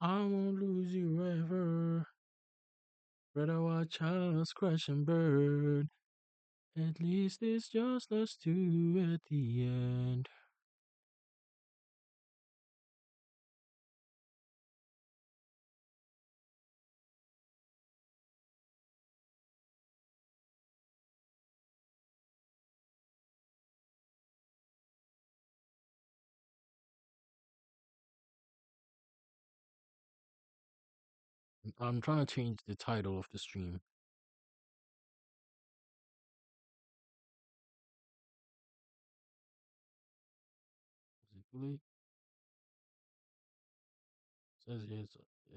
I won't lose you ever. Better watch us crash and burn. At least it's just us two at the end. I'm trying to change the title of the stream. Is it too late? Says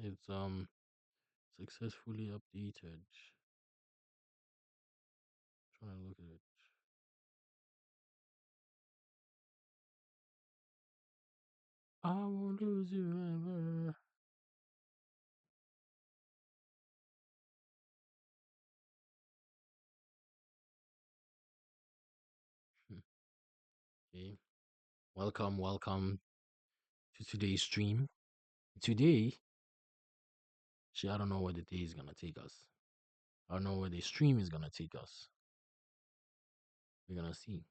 it's successfully updated. Trying to look at it. I won't lose you ever. Okay. Welcome to today's stream. Today, see, I don't know where the day is gonna take us. I don't know where the stream is gonna take us. We're gonna see.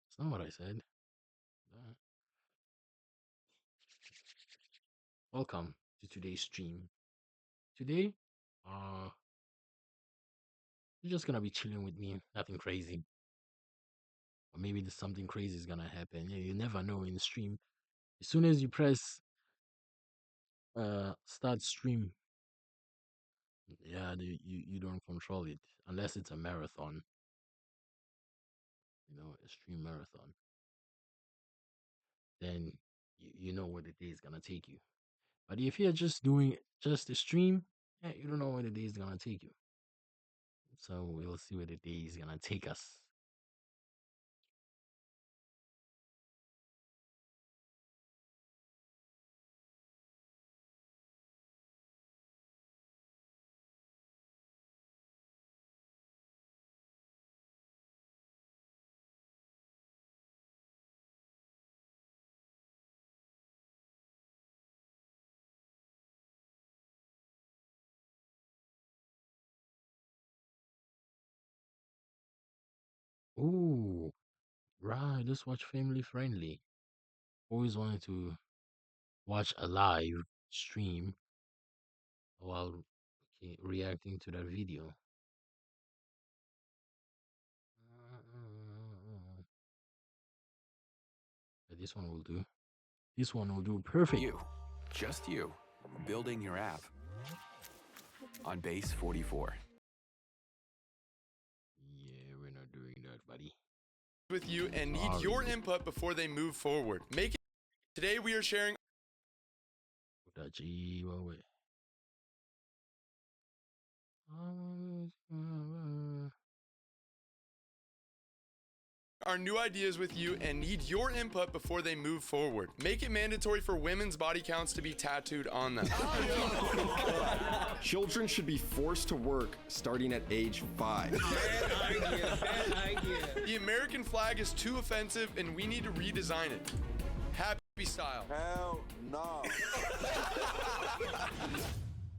It's not what I said. Uh, Welcome to today's stream. Today, uh, you're just gonna be chilling with me, nothing crazy. Or maybe there's something crazy is gonna happen. Yeah, you never know in the stream. As soon as you press start stream, yeah, you don't control it unless it's a marathon, a stream marathon. Then you know where the day is gonna take you. But if you're just doing just a stream, yeah, you don't know where the day is gonna take you. So we'll see where the day is gonna take us. Ooh, right. Let's watch family friendly. Always wanted to watch a live stream while reacting to that video. But this one will do. This one will do perfect. You, just you, building your app on base 44. Yeah, we're not doing that, buddy. With you and need your input before they move forward. Make it. Today we are sharing our new ideas with you and need your input before they move forward. Make it mandatory for women's body counts to be tattooed on them. Children should be forced to work starting at age 5. Bad idea. The American flag is too offensive and we need to redesign it. Happy style. Hell no.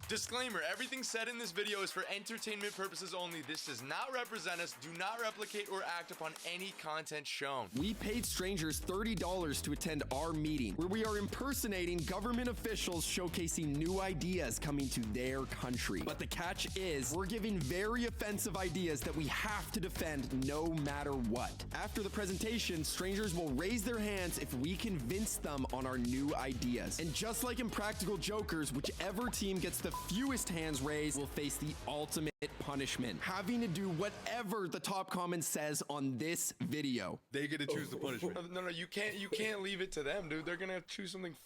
Disclaimer, everything said in this video is for entertainment purposes only. This does not represent us. Do not replicate or act upon any content shown. We paid strangers $30 to attend our meeting, where we are impersonating government officials showcasing new ideas coming to their country. But the catch is, we're giving very offensive ideas that we have to defend no matter what. After the presentation, strangers will raise their hands if we convince them on our new ideas. And just like in Practical Jokers, whichever team gets the fewest hands raised will face the ultimate punishment, having to do whatever the top comment says on this video. They get to choose the punishment. No, you can't leave it to them, dude. They're gonna choose something.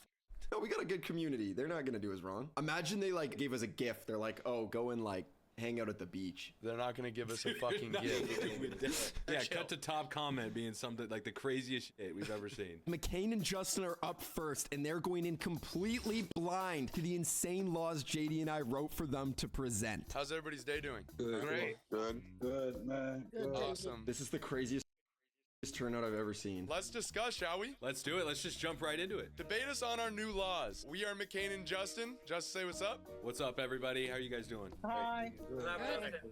No, we got a good community. They're not gonna do us wrong. Imagine they gave us a gift. They're like, oh, go and hang out at the beach. They're not gonna give us a fucking gift. Yeah, cut to top comment being something like the craziest shit we've ever seen. McCain and Justin are up first, and they're going in completely blind to the insane laws JD and I wrote for them to present. How's everybody's day doing? Good. Great. Good, man. Good. Awesome. This is the craziest turnout I've ever seen. Let's discuss, shall we? Let's do it. Let's just jump right into it. Debate us on our new laws. We are McCain and Justin. Justin, say what's up. What's up, everybody? How are you guys doing? Hi.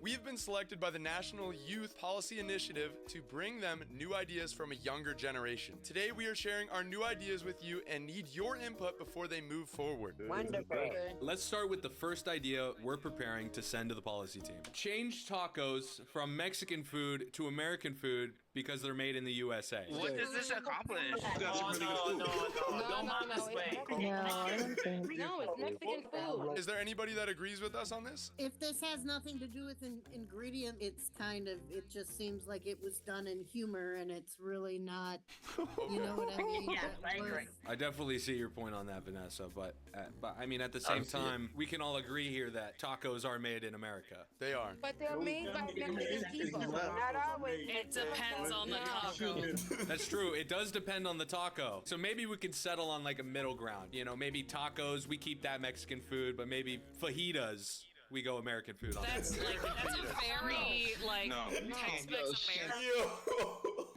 We've been selected by the National Youth Policy Initiative to bring them new ideas from a younger generation. Today, we are sharing our new ideas with you and need your input before they move forward. Wonderful. Let's start with the first idea we're preparing to send to the policy team. Change tacos from Mexican food to American food because they're made in the USA. What does this accomplish? No, it's Mexican food. Is there anybody that agrees with us on this? If this has nothing to do with an ingredient, it's kind of, it just seems like it was done in humor and it's really not, you know what I mean? Yes, I agree. I definitely see your point on that, Vanessa, but I mean, at the same time, we can all agree here that tacos are made in America. They are. But they're made by Mexican people. not always. It depends on the taco. That's true. It does depend on the taco. So maybe we could settle on like a middle ground. You know, maybe tacos, we keep that Mexican food, but maybe fajitas, we go American food on. That's a very Tex-Mex American.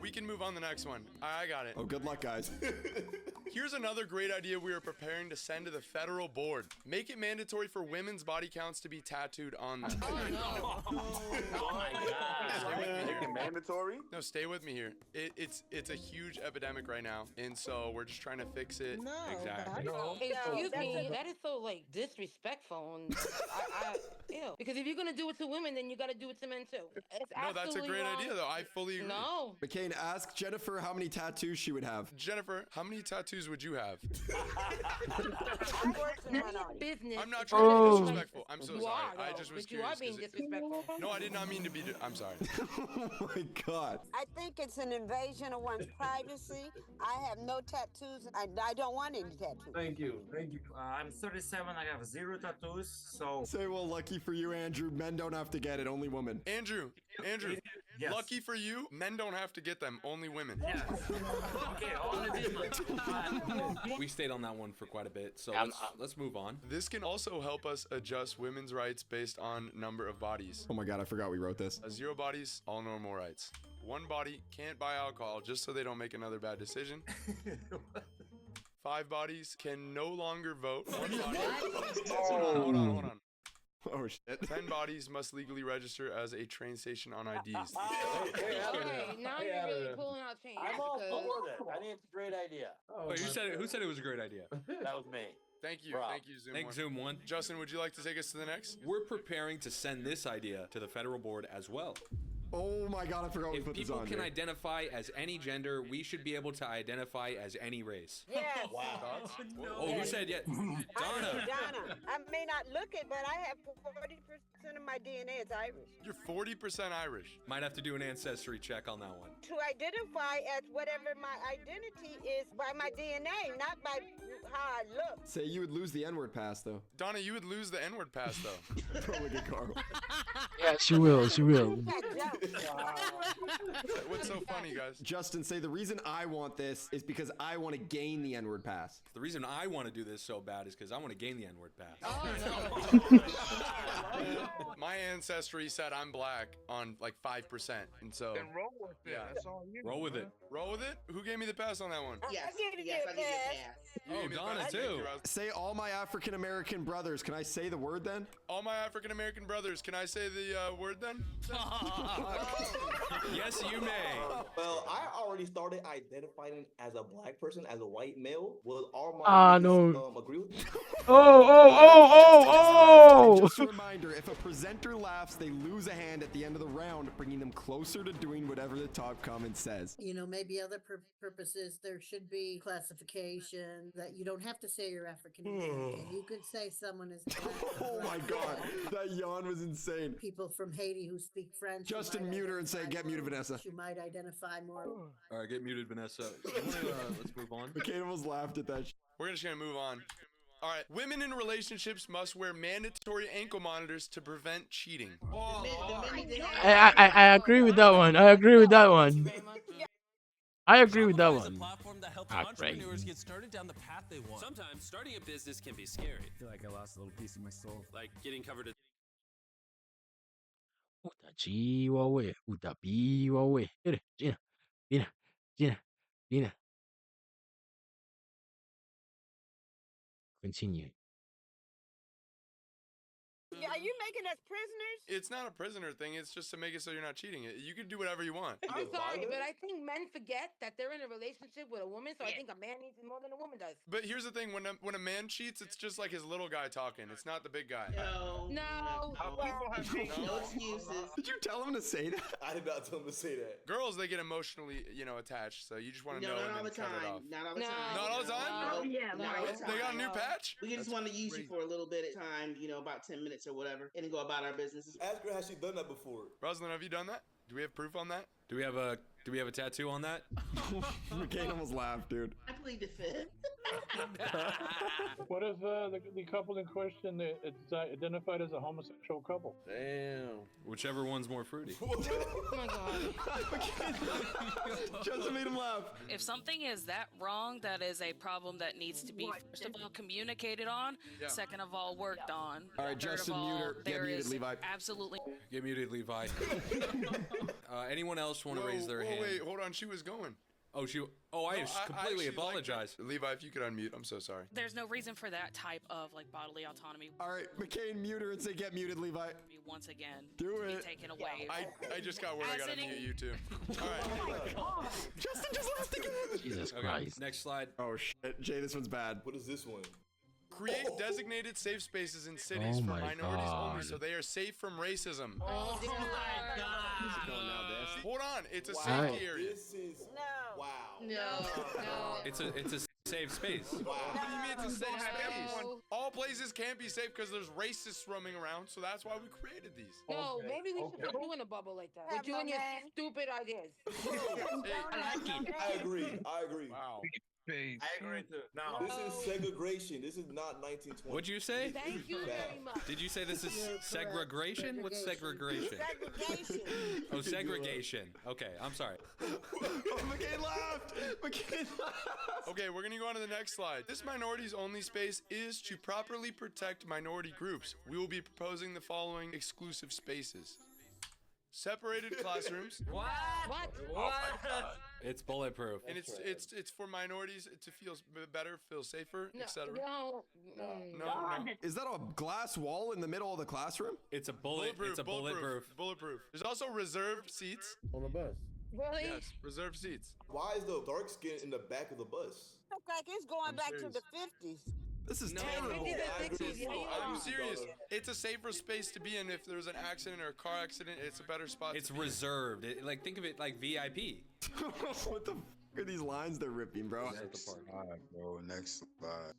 We can move on to the next one. I got it. Oh, good luck, guys. Here's another great idea we are preparing to send to the federal board. Make it mandatory for women's body counts to be tattooed on them. Oh my god. Mandatory? No, stay with me here. It's a huge epidemic right now, and so we're just trying to fix it. No. Exactly. Excuse me, that is so like disrespectful and ew. Because if you're gonna do it to women, then you gotta do it to men too. It's No, that's a absolutely great wrong. idea, though. I fully agree. No. McCain, ask Jennifer how many tattoos she would have. Jennifer, how many tattoos would you have? Business. I'm not trying to be Oh. disrespectful. I'm so You sorry. are, I though, just was but you are curious. being 'cause it- disrespectful. No, I did not mean to be. I'm sorry. Oh my God. I think it's an invasion of one's privacy. I have no tattoos. I don't want any tattoos. Thank you. I'm 37. I have 0 tattoos. So Say, well, lucky for you, Andrew. Men don't have to get it, only women. Andrew, yes. lucky for you, men don't have to get them. Only women. Yeah. Okay. Only this one. We stayed on that one for quite a bit, so let's move on. This can also help us adjust women's rights based on number of bodies. Oh my God, I forgot we wrote this. 0 bodies, all normal rights. 1 body can't buy alcohol just so they don't make another bad decision. 5 bodies can no longer vote. 1 body. Hold on. Oh shit. 10 bodies must legally register as a train station on IDs. Okay, now you're really pulling out change. I'm all because- for that. I think it's a great idea. Wait, who said it was a great idea? That was me. Thank you, Zoom. Thanks, Zoom One. Justin, would you like to take us to the next? We're preparing to send this idea to the federal board as well. Oh my God, I forgot we If put this people on. can dude. identify as any gender, we should be able to identify as any race. Yes. Oh, who said yet? Donna. Donna. I may not look it, but I have 40% of my DNA is Irish. You're 40% Irish. Might have to do an ancestry check on that one. To identify as whatever my identity is by my DNA, not by how I look. Say you would lose the N-word pass, though. Donna, you would lose the N-word pass, though. Probably good, Carl. Yeah, she will. She will. What's so funny, guys? Justin, say the reason I want this is because I want to gain the N-word pass. The reason I want to do this so bad is because I want to gain the N-word pass. My ancestry said I'm black on like 5%, and so Then roll with it. Yeah. That's all you Roll with it. roll with it. Who gave me the pass on that one? Yes, I give you a pass. You Oh, gave me the Donna, pass. too. Thank you, Roz. Say all my African American brothers. Can I say the word then? All my African American brothers, can I say the word then? Yes, you may. Well, I already started identifying as a black person, as a white male. Will all my no. agree with me? Oh. Just a reminder, if a presenter laughs, they lose a hand at the end of the round, bringing them closer to doing whatever the top comment says. You know, maybe other purposes, there should be classification that you don't have to say you're African American. You could say someone is black. Oh my God, that yawn was insane. People from Haiti who speak French. you Justin, might mute her and say, identify get muted, more- Vanessa. You might identify more. All right, get muted, Vanessa. Let's move on. McCain almost laughed at that. We're just gonna move on. All right, women in relationships must wear mandatory ankle monitors to prevent cheating. I agree with that one. I agree with that one. Very much. I agree with that Shopify is a one. platform that helps Ah, entrepreneurs great. get started down the path they want. Sometimes starting a business can be scary. I feel like I lost a little piece of my soul. Like getting covered in Utachiwa we. Utapiwa we. Mira, mira, mira. Gina, Gina, continue. Are you making us prisoners? It's not a prisoner thing. It's just to make it so you're not cheating. You can do whatever you want. I'm sorry, but I think men forget that they're in a relationship with a woman, so I think a man needs it more than a woman does. But here's the thing: when a man cheats, it's just like his little guy talking. It's not the big guy. No. No excuses. Did you tell him to say that? I did not tell him to say that. Girls, they get emotionally, attached. So you just want to know and then cut it off. Not all the time. Not all the time? Not all the time. They got a new patch? We just want to use you for a little bit of time, about 10 minutes or whatever, and then go about our business. Ask her, has she done that before? Rosalind, have you done that? Do we have proof on that? Do we have a tattoo on that? McCain almost laughed, dude. I plead the fifth. What if the couple in question is identified as a homosexual couple? Damn. Whichever one's more fruity. Oh my god. Justin made him laugh. If something is that wrong, that is a problem that needs to be, first of all, communicated on, second of all, worked on. All right, third Justin, of all, mute her. Get there muted, is Levi. Absolutely. Get muted, Levi. Anyone else want to raise their hand? Wait, hold on. She was going. Oh, I completely apologize. Levi, if you could unmute, I'm so sorry. There's no reason for that type of bodily autonomy. All right, McCain, mute her and say get muted, Levi. Once again, do be it. taken away. I just got word I gotta mute you too. All right. Justin just laughed again. Jesus Okay, Christ. next slide. Oh shit, Jay, this one's bad. What is this one? Create designated safe spaces in cities Oh for my minorities only, God. so they are safe from racism. Oh my god. Hold on, it's a Wow. safety area. This is wow. No. It's a safe space. What do you mean it's a safe space? No. All places can't be safe because there's racists roaming around, so that's why we created these. No, maybe we should put you in a bubble like that. With you and your stupid ideas. I agree. Wow. I agree too. No. This is segregation. This is not 1920. What'd you say? Thank you very much. Did you say this is segregation? What's segregation? Segregation. Oh, segregation. Okay, I'm sorry. McCain laughed. McCain laughed. Okay, we're gonna go on to the next slide. This minorities only space is to properly protect minority groups. We will be proposing the following exclusive spaces. Separated classrooms. What? It's bulletproof. And it's for minorities to feel better, feel safer, etc. No. No. Is that a glass wall in the middle of the classroom? It's a bulletproof. Bulletproof. There's also reserved seats. On the bus. Really? Yes, reserved seats. Why is the dark skin in the back of the bus? Look like it's going back to the 50s. This is No, terrible. 50s and 60s. Yeah, you I'm are. serious. It's a safer space to be in. If there's an accident or a car accident, it's a better spot. It's to be in. reserved. Think of it like VIP. What the f are these lines they're ripping, bro? Next slide, bro. Next slide.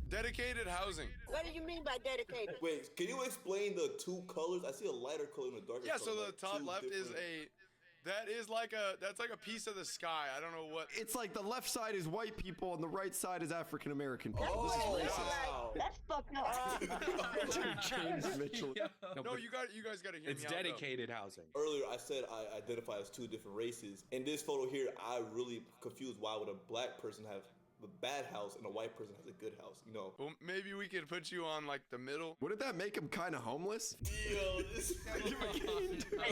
Dedicated housing. What do you mean by dedicated? Wait, can you explain the two colors? I see a lighter color and a darker Yeah, color. so the like top two left is different- that's like a piece of the sky. I don't know what. It's like the left side is white people and the right side is African American people. Oh, This is racist. wow. That's fucked up. Dude, James Mitchell. No, you guys got to hear It's me out, though. dedicated housing. Earlier, I said I identify as two different races. In this photo here, I really confused why would a black person have a bad house and a white person has a good house, you know? Well, maybe we could put you on like the middle. Wouldn't that make him kind of homeless? Yo, this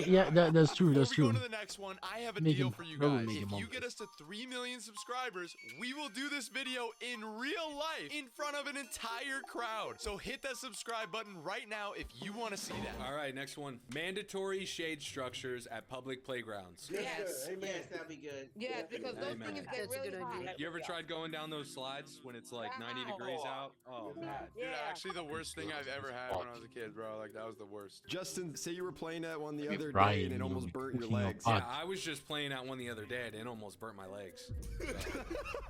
Yeah, that's true. That's Before we true. go to the next one, I have a Make deal him- for you probably guys. make If him you homeless. get us to 3 million subscribers, we will do this video in real life in front of an entire crowd. So hit that subscribe button right now if you want to see that. All right, next one. Mandatory shade structures at public playgrounds. Yes. Yes, that'd be good. Yes, because those Amen. things get That's a really good hot. idea. You ever tried going down those slides when it's like 90 degrees out? Oh, man. Dude, actually the worst thing I've ever had when I was a kid, bro. Like, that was the worst. Justin, say you were playing that one the other Right, day and it you almost burnt your cooking your legs. pot. Yeah, I was just playing out one the other day and it almost burnt my legs.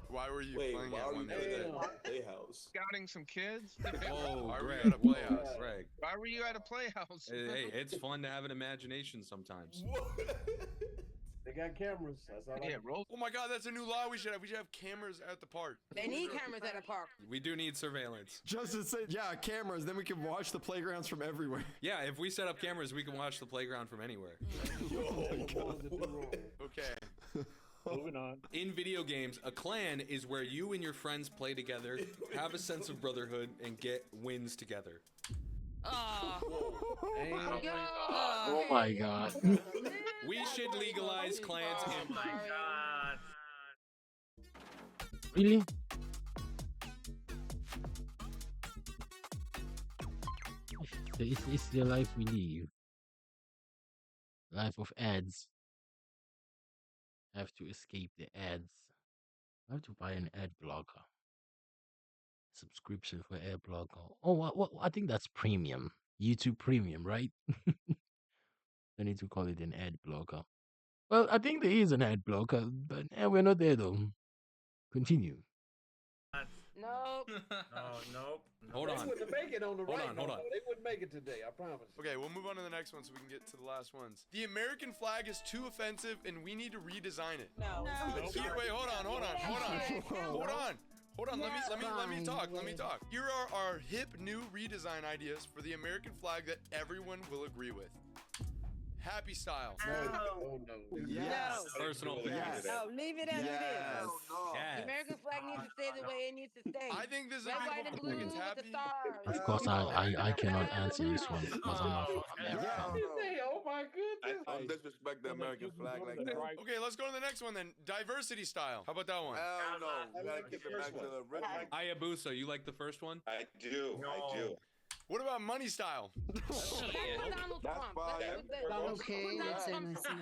Why were you Wait, playing why at are you one the other day? at a playhouse? Scouting some kids. Whoa, Why were you Greg. at a playhouse? Greg. Why were you at a playhouse? Hey, it's fun to have an imagination sometimes. They got cameras. That's all Yeah, roll. Oh my god, that's a new law we should have. We should have cameras at the park. They need cameras at a park. We do need surveillance. Justin said, yeah, cameras, then we can watch the playgrounds from everywhere. Yeah, if we set up cameras, we can watch the playground from anywhere. Okay. Moving on. In video games, a clan is where you and your friends play together, have a sense of brotherhood, and get wins together. Oh my god. We should legalize clans in. Really? It's the life we live. Life of ads. I have to escape the ads. I have to buy an ad blocker. Subscription for ad blocker. Oh, what? I think that's premium. YouTube Premium, right? I need to call it an ad blocker. Well, I think there is an ad blocker, but we're not there though. Continue. Nope. Nope. Hold on. They wouldn't make it on the Hold right. on, hold on. They wouldn't make it today. I promise. Okay, we'll move on to the next one so we can get to the last ones. The American flag is too offensive and we need to redesign it. No. Wait, hold on. Let me talk. Here are our hip new redesign ideas for the American flag that everyone will agree with. Happy style. Oh no. Yes. Personal Yes. No, leave it as it is. Yes. The American flag needs to stay the way it needs to stay. I think this is a red, white, and beautiful blue flag. It's with happy. the stars. Of course, I cannot answer this one because I'm not from America. Oh my goodness. I don't disrespect the American flag like that. Okay, let's go to the next one then. Diversity style. How about that one? Hell no. We gotta keep it back to the original. Hayabusa, you like the first one? I do. I do. What about money style? That's Donald Trump. Okay, that's innocent.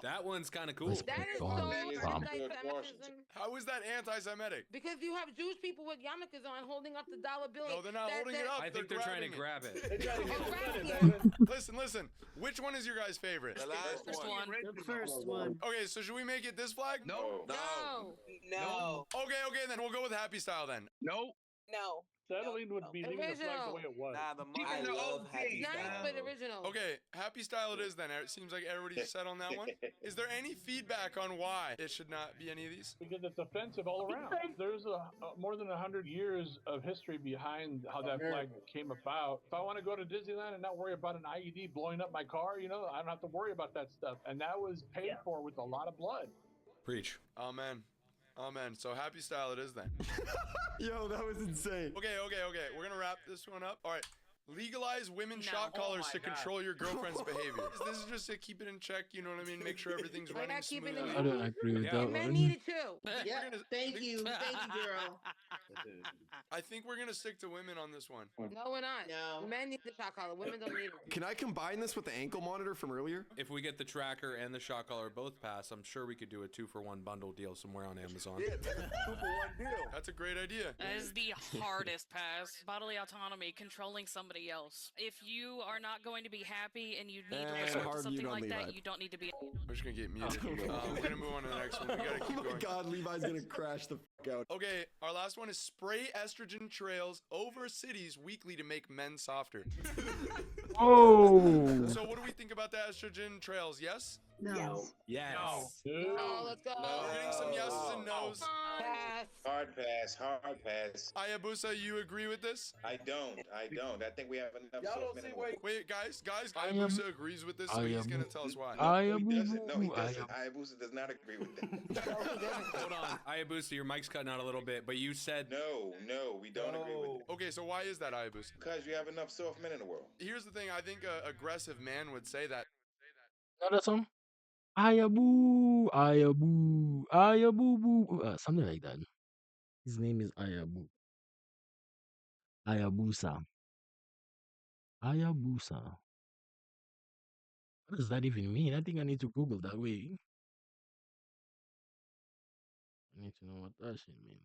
That one's kind of cool. That is so anti-Semitism. How is that anti-Semitic? Because you have Jewish people with yarmulkes on holding up the dollar bill. No, they're not holding it up. I think they're trying to grab it. Listen. Which one is your guys' favorite? The last one. The first one. Okay, so should we make it this flag? No. No. Okay, then we'll go with happy style then. No. No. Settling would be leaving the flag the way it was. Nah, the Keep it money. the OG. Nice but original. Okay, happy style it is then. It seems like everybody's set on that one. Is there any feedback on why it should not be any of these? Because it's offensive all around. There's more than 100 years of history behind how that flag came about. If I want to go to Disneyland and not worry about an IED blowing up my car, I don't have to worry about that stuff. And that was paid for with a lot of blood. Preach. Amen. So happy style it is then. Yo, that was insane. Okay. We're gonna wrap this one up. All right. Legalize women's shot collars to control your girlfriend's behavior. This is just to keep it in check. You know what I mean? Make sure everything's running smoothly. I don't agree with that Men one. need it too. Yeah. Thank you, girl. I think we're gonna stick to women on this one. No, we're not. No. Men need the shot collar. Women don't need it. Can I combine this with the ankle monitor from earlier? If we get the tracker and the shot collar both pass, I'm sure we could do a 2-for-1 bundle deal somewhere on Amazon. Yeah, that's a 2-for-1 deal. That's a great idea. That is the hardest pass. Bodily autonomy, controlling somebody else. If you are not going to be happy and you need to And resort to hard something mute on like that, Levi. you don't need to be. We're just gonna get muted. We're gonna move on to the next one. We gotta keep Oh my going. god, Levi's gonna crash the f out. Okay, our last one is spray estrogen trails over cities weekly to make men softer. Oh. So what do we think about the estrogen trails? Yes? No. Yes. Oh, let's go. We're getting some yeses and nos. Pass. Hard pass. Hayabusa, you agree with this? I don't. I think we have enough. Y'all don't see wait. Wait, guys, Hayabusa agrees with this, so he's gonna tell us why. He doesn't. No, he doesn't. Hayabusa does not agree with that. Hold on. Hayabusa, your mic's cutting out a little bit, but you said No, we don't agree with it. Okay, so why is that, Hayabusa? Because you have enough soft men in the world. Here's the thing, I think an aggressive man would say that. Another song? Ayabu, Ayabu, Ayabu, boo. Something like that. His name is Ayabu. Ayabusa. Ayabusa. What does that even mean? I think I need to Google that way. I need to know what that shit means.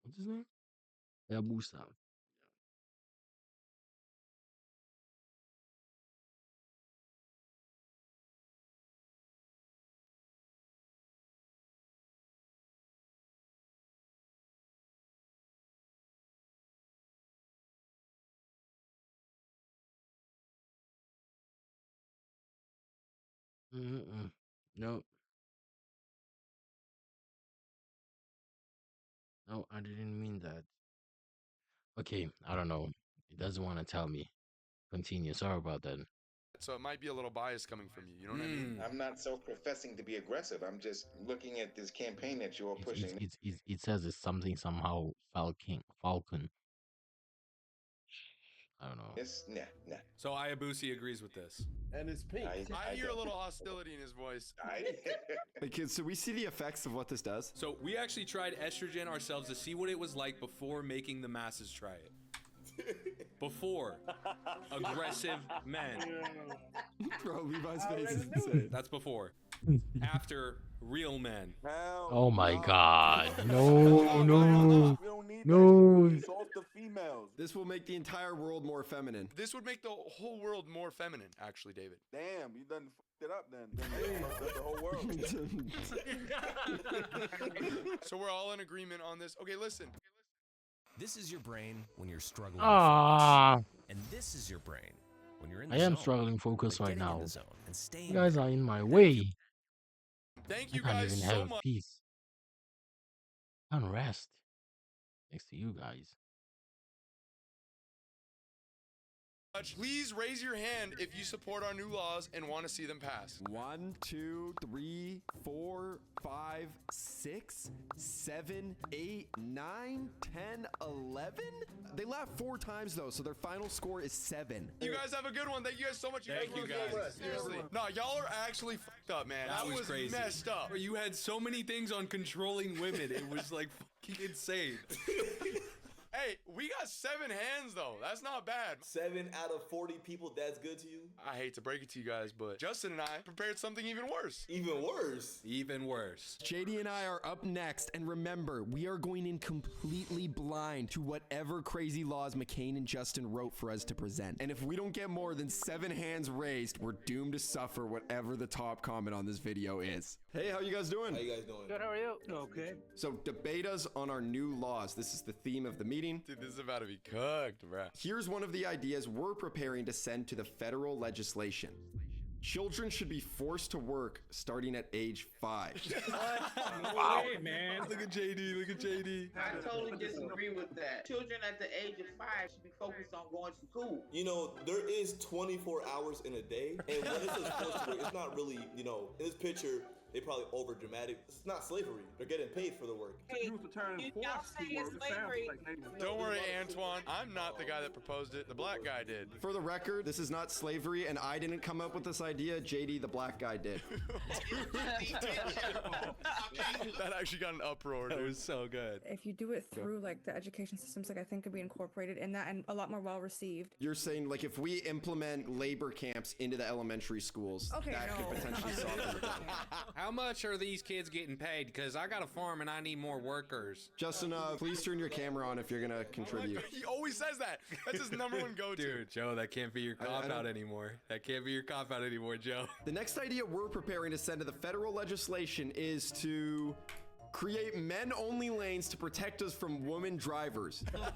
What's his name? Ayabusa. Mm-mm. No. No, I didn't mean that. Okay, I don't know. He doesn't want to tell me. Continue. Sorry about that. so it might be a little bias coming from you. You know what I mean? I'm not self-professing to be aggressive. I'm just looking at this campaign that you're pushing. It says it's something somehow Falcon. I don't know. It's nah. So Ayabusi agrees with this. And it's pink. I hear a little hostility in his voice. Hey kids, so we see the effects of what this does. So we actually tried estrogen ourselves to see what it was like before making the masses try it. Before aggressive men. Bro, Levi's face is insane. That's before. After real men. Oh my God! No. This will make the entire world more feminine. This would make the whole world more feminine, actually, David. Damn, you done fucked it up then. The whole world. So we're all in agreement on this. Okay, listen. This is your brain when you're struggling. Ah. And this is your brain when you're in the I am zone. struggling focus But right getting in now. the zone and staying You guys there. are in my way. Thank I you can't guys even so have much. peace. I can't rest next to you guys. Please raise your hand if you support our new laws and want to see them pass. 1, 2, 3, 4, 5, 6, 7, 8, 9, 10, 11. They laughed 4 times though, so their final score is 7. You guys have a good one. Thank you guys so much. Thank you guys. Seriously. No, y'all are actually fucked up, man. That was crazy. Messed up. You had so many things on controlling women. It was like fucking insane. Hey, we got 7 hands though. That's not bad. 7 out of 40 people, that's good to you? I hate to break it to you guys, but Justin and I prepared something even worse. Even worse? Even worse. JD and I are up next, and remember, we are going in completely blind to whatever crazy laws McCain and Justin wrote for us to present. And if we don't get more than 7 hands raised, we're doomed to suffer whatever the top comment on this video is. Hey, how you guys doing? How you guys doing? Good, how are you? Okay. So debate us on our new laws. This is the theme of the meeting. Dude, this is about to be cooked, bruh. Here's one of the ideas we're preparing to send to the federal legislation. Children should be forced to work starting at age 5. Wow. Hey, man. Look at JD. Look at JD. I totally disagree with that. Children at the age of 5 should be focused on going to school. You know, there is 24 hours in a day, and when it says forced to work, it's not really, you know, in this picture, they probably over dramatic. It's not slavery. They're getting paid for the work. Y'all say it's slavery. Don't worry, Antoine. I'm not the guy that proposed it. The black guy did. For the record, this is not slavery, and I didn't come up with this idea. JD, the black guy, did. That actually got an uproar, That dude. was so good. If you do it through like the education systems, like I think could be incorporated in that and a lot more well received. You're saying, like, if we implement labor camps into the elementary schools, Okay, that could no. potentially solve the problem. How much are these kids getting paid? Because I got a farm and I need more workers. Justin, please turn your camera on if you're gonna contribute. He always says that. That's his number one go-to. Dude, Joe, that can't be your cop-out anymore. That can't be your cop-out anymore, Joe. The next idea we're preparing to send to the federal legislation is to create men-only lanes to protect us from women drivers. I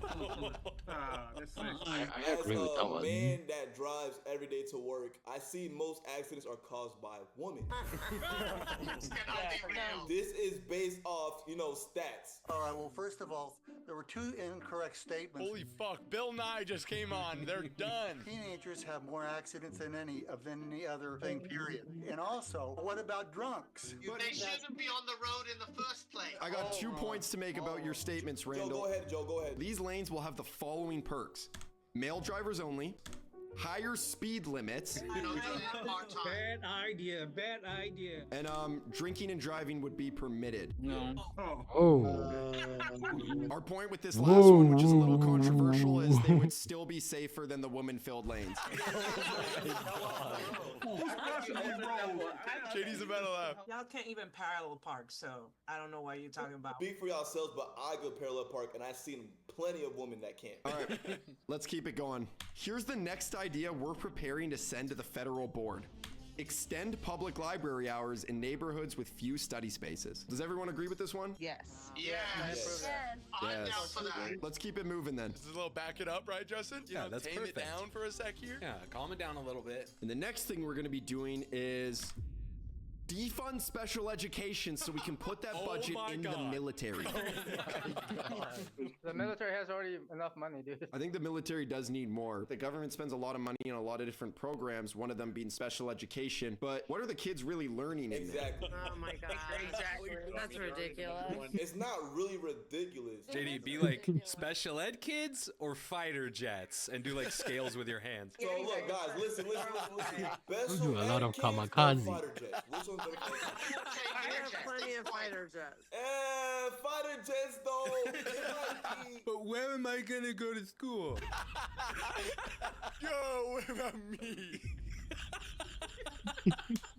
agree with that As a one. man that drives every day to work, I see most accidents are caused by women. This is based off, you know, stats. All right, well, first of all, there were 2 incorrect statements. Holy fuck, Bill Nye just came on. They're done. Teenagers have more accidents than any other thing, period. And also, what about drunks? They shouldn't be on the road in the first place. I got 2 points to make about your statements, Randall. Joe, go ahead, Joe, go ahead. These lanes will have the following perks: male drivers only, higher speed limits, Bad idea. Bad idea. and drinking and driving would be permitted. No. Oh. Our point with this last one, which is a little controversial, is they would still be safer than the woman-filled lanes. JD's about to laugh. Y'all can't even parallel park, so I don't know what you're talking about. Speak for yourselves, but I go parallel park, and I've seen plenty of women that can't. All right, let's keep it going. Here's the next idea we're preparing to send to the federal board. Extend public library hours in neighborhoods with few study spaces. Does everyone agree with this one? Yes. Yes. I'm down for that. Let's keep it moving then. This is a little back it up, right, Justin? You know, that's tame perfect. it down for a sec here. Yeah, calm it down a little bit. And the next thing we're going to be doing is Defund special education so we can put that budget in the military. The military has already enough money, dude. I think the military does need more. The government spends a lot of money on a lot of different programs, one of them being special education. But what are the kids really learning in there? Exactly. Oh my god. Exactly. That's ridiculous. It's not really ridiculous. JD, be like special ed kids or fighter jets and do like scales with your hands. So look, guys, listen. I'm doing a lot of Special ed kids or kamikaze. fighter jets? Which one's better for you? I have plenty of fighter jets. Fighter jets though. It might be. But where am I gonna go to school? Yo, what about me?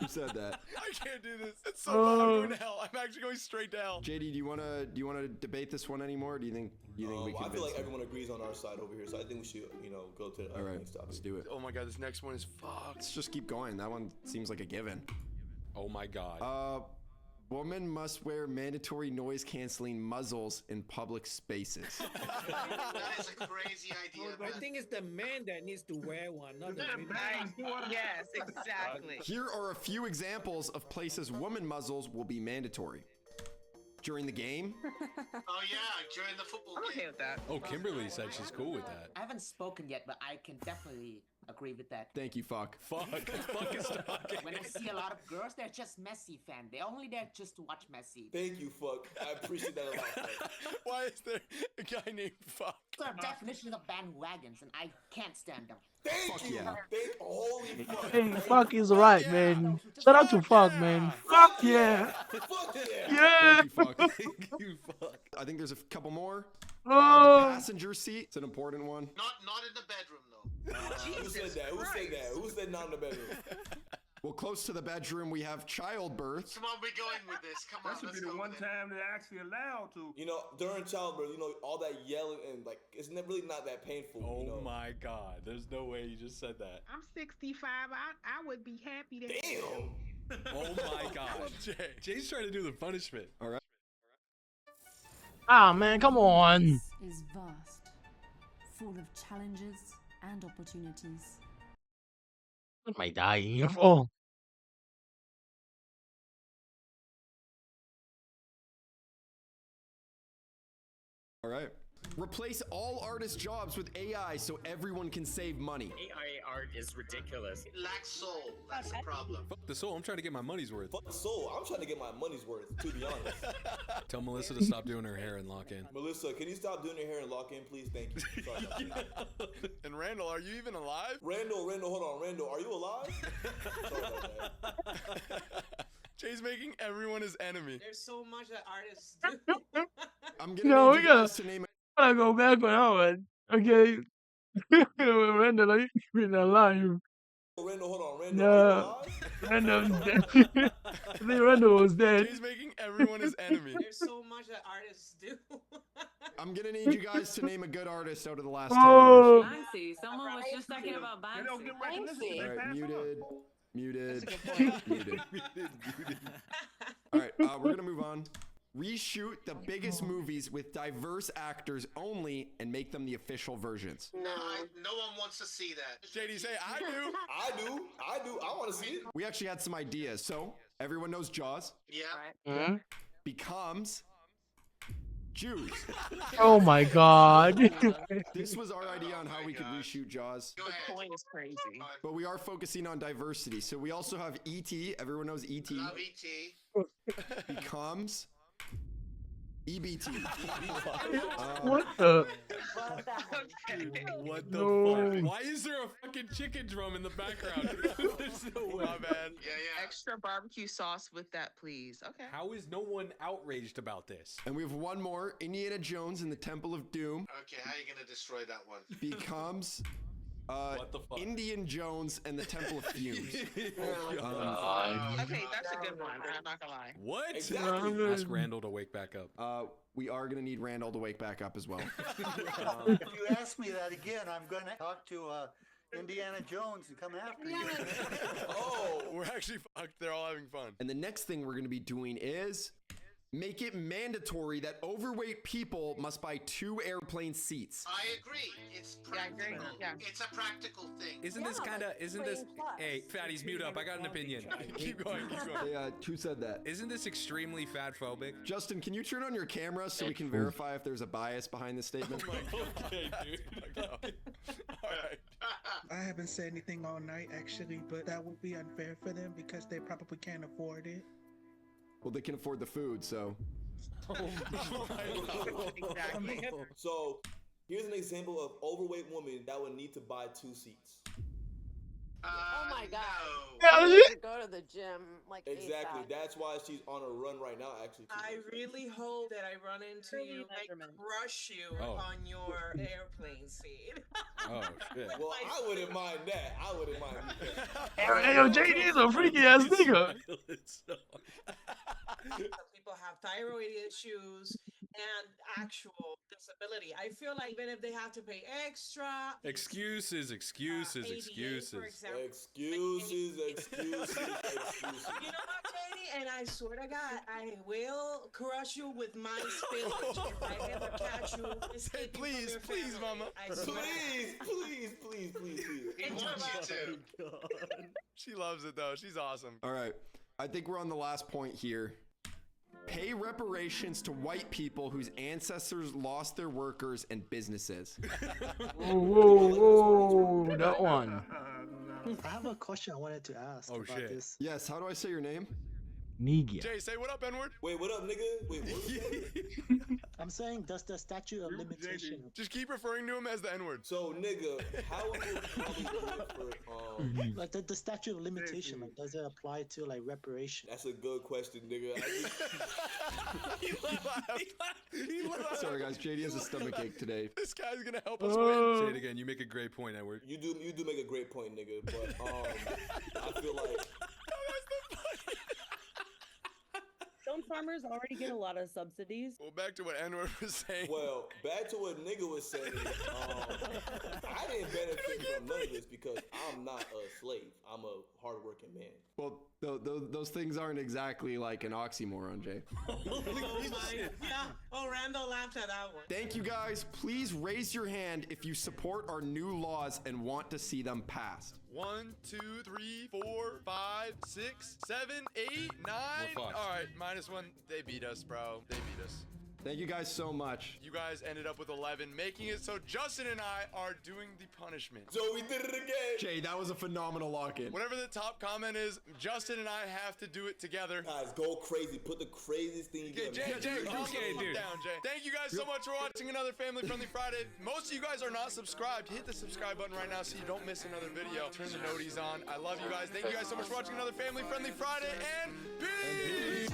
Who said that? I can't do this. It's so fun. I'm going to hell. I'm actually going straight down. JD, do you wanna debate this one anymore? Or do you think we can? I feel like everyone agrees on our side over here, so I think we should, go to the next topic. Let's do it. Oh my god, this next one is fucked. Let's just keep going. That one seems like a given. Oh my god. Women must wear mandatory noise-canceling muzzles in public spaces. That is a crazy idea. I think it's the man that needs to wear one, not the women. Yes, exactly. Here are a few examples of places women muzzles will be mandatory. During the game. Oh yeah, during the football game. I'm okay with that. Oh, Kimberly said she's cool with that. I haven't spoken yet, but I can definitely agree with that. Thank you, fuck. Fuck is talking. When I see a lot of girls, they're just Messi fan. They're only there just to watch Messi. Thank you, fuck. I appreciate that a lot. Why is there a guy named Fuck? They're definitions of bandwagons, and I can't stand them. Thank you. yeah. Holy fuck. Hey, fuck is right, man. Shout out to fuck, man. Fuck yeah. Fuck yeah. Yeah. Thank you, fuck. Thank you, fuck. I think there's a couple more. The Oh. passenger seat. It's an important one. Not in the bedroom though. Who said that? Who said that? Who said not in the bedroom? Well, close to the bedroom, we have childbirth. Come on, we're going with this. Come on, That should let's be the go one with it. time they're actually allowed to. During childbirth, all that yelling and it's really not that painful. Oh my god. There's no way you just said that. I'm 65. I would be happy to. Damn. Oh my god. Jay's trying to do the punishment. All right. Ah, man, come on. Is vast, full of challenges and opportunities. What am I dying for? All right. Replace all artist jobs with AI so everyone can save money. AI art is ridiculous. It lacks soul. That's the problem. Fuck the soul. I'm trying to get my money's worth. Fuck the soul. I'm trying to get my money's worth, to be honest. Tell Melissa to stop doing her hair and lock in. Melissa, can you stop doing your hair and lock in, please? Thank you. Sorry about that. And Randall, are you even alive? Randall, hold on. Randall, are you alive? Sorry about that. Jay's making everyone his enemy. There's so much that artists do. I'm gonna No, need we you gotta. guys to name I gotta go back on that one. Okay. Randall, are you even alive? Randall, hold on. Randall, are you No. alive? Randall's dead. I think Randall was dead. Jay's making everyone his enemy. There's so much that artists do. I'm gonna need you guys to name a good artist out of the last 10 Oh. years. Banksy. Someone was just talking about They don't Banksy. get recognition. All They right, pass muted. on. Muted. That's a good Muted. All right, we're gonna move on. Reshoot the biggest movies with diverse actors only and make them the official versions. No one wants to see that. JD, say I do. I want to see it. We actually had some ideas. So everyone knows Jaws Yeah. becomes Jews. Oh my god. This was our idea on how we could reshoot Jaws. Go ahead. Point is crazy. But we are focusing on diversity. So we also have E.T. Everyone knows E.T. Love E.T. becomes EBT. What the? What the No. fuck? Why is there a fucking chicken drum in the background? There's no way. My bad. Yeah. Extra barbecue sauce with that, please. Okay. How is no one outraged about this? And we have one more. Indiana Jones and the Temple of Doom Okay, how are you gonna destroy that one? becomes What the fuck? Indian Jones and the Temple of Fumes. Okay, that's a good one. I'm not gonna lie. What? Exactly. Ask Randall to wake back up. We are going to need Randall to wake back up as well. If you ask me that again, I'm going to talk to Indiana Jones and come after you. Oh, we're actually fucked. They're all having fun. And the next thing we're going to be doing is Make it mandatory that overweight people must buy 2 airplane seats. I agree. It's practical. It's a practical thing. Isn't this kind of, hey, fatties, mute up. I got an opinion. Keep going. Hey, who said that? Isn't this extremely fat phobic? Justin, can you turn on your camera so we can verify if there's a bias behind this statement? Okay, dude. All right. I haven't said anything all night, actually, but that would be unfair for them because they probably can't afford it. Well, they can afford the food, so. Exactly. So, here's an example of overweight woman that would need to buy 2 seats. Oh my god. Yeah, You need to go to the gym like Exactly. ASAP. That's why she's on a run right now, actually. I really hope that I run into you, I crush you on your airplane seat. Oh, shit. Well, I wouldn't mind that. I wouldn't mind that. Hey, yo, JD's a freaky ass nigga. Some people have thyroid issues and actual disability. I feel like even if they have to pay extra. Excuses. ADA, for example. Excuses. You know what, JD? And I swear to God, I will crush you with my spillage if I ever catch you escaping from your Please, family. mama. I swear. Please. He wants you to. She loves it, though. She's awesome. All right. I think we're on the last point here. Pay reparations to white people whose ancestors lost their workers and businesses. Whoa, that one. I have a question I wanted to ask about this. Yes, how do I say your name? Nigia. Jay, say what up, N-word. Wait, what up, nigga? Wait, what? I'm saying, does the statute of limitation... Just keep referring to him as the N-word. So, nigga, how would you probably do it for, like the statute of limitation, like, does it apply to like reparation? That's a good question, nigga. He laughed. Sorry, guys. JD has a stomach ache today. This guy's gonna help us win. Say it again. You make a great point, Edward. You do make a great point, nigga. But I feel like Don't farmers already get a lot of subsidies? Well, back to what N-word was saying. Well, back to what nigga was saying. I didn't benefit from none of this because I'm not a slave. I'm a hardworking man. Well, those things aren't exactly like an oxymoron, Jay. Yeah. Oh, Randall laughed at that one. Thank you, guys. Please raise your hand if you support our new laws and want to see them passed. 1, 2, 3, 4, 5, 6, 7, 8, 9. We're fucked. All right, -1. They beat us, bro. They beat us. Thank you guys so much. You guys ended up with 11, making it so Justin and I are doing the punishment. So we did it again. Jay, that was a phenomenal lock-in. Whatever the top comment is, Justin and I have to do it together. Guys, go crazy. Put the craziest thing you Okay, get. Jay, calm Okay, the fuck dude. down, Jay. Thank you guys so much for watching another Family Friendly Friday. Most of you guys are not subscribed. Hit the subscribe button right now so you don't miss another video. Turn the noties on. I love you guys. Thank you guys so much for watching another Family Friendly Friday, and peace!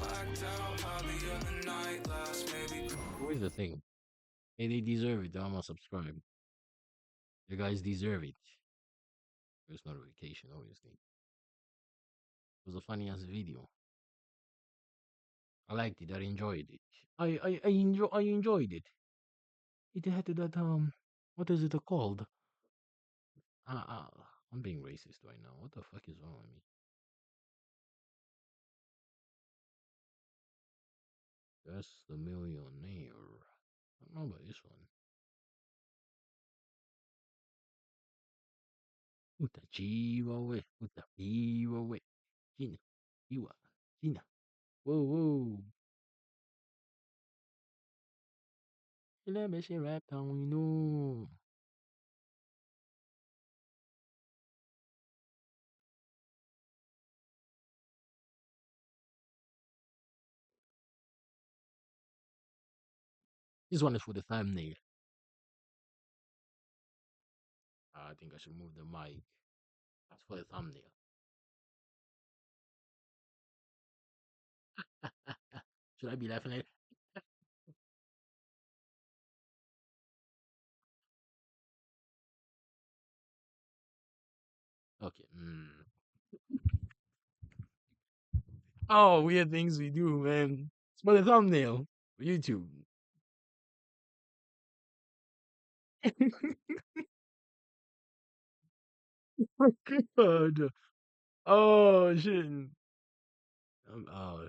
Here's the thing. Hey, they deserve it. I'm gonna subscribe. You guys deserve it. There's notification, obviously. It was a funny ass video. I liked it. I enjoyed it. I enjoyed it. It had that what is it called? I'm being racist right now. What the fuck is wrong with me? That's the millionaire. I don't know about this one. Utachiwa we, utapiwa we, China, Iwa, China. Whoa, whoa. Let me see rap down, we know. This one is for the thumbnail. I think I should move the mic. That's for the thumbnail. Should I be laughing at it? Okay. Oh, weird things we do, man. It's for the thumbnail. For YouTube. Oh, God. Oh, shit. Oh,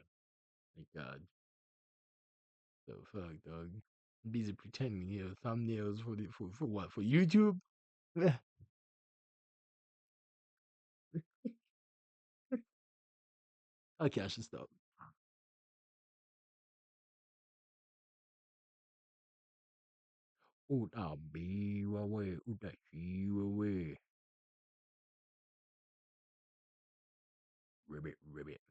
my God. The fuck, dog? Busy pretending here. Thumbnails for what? For YouTube? Okay, I should stop. Utabiwawe, utahiwawe. Ribbit, ribbit.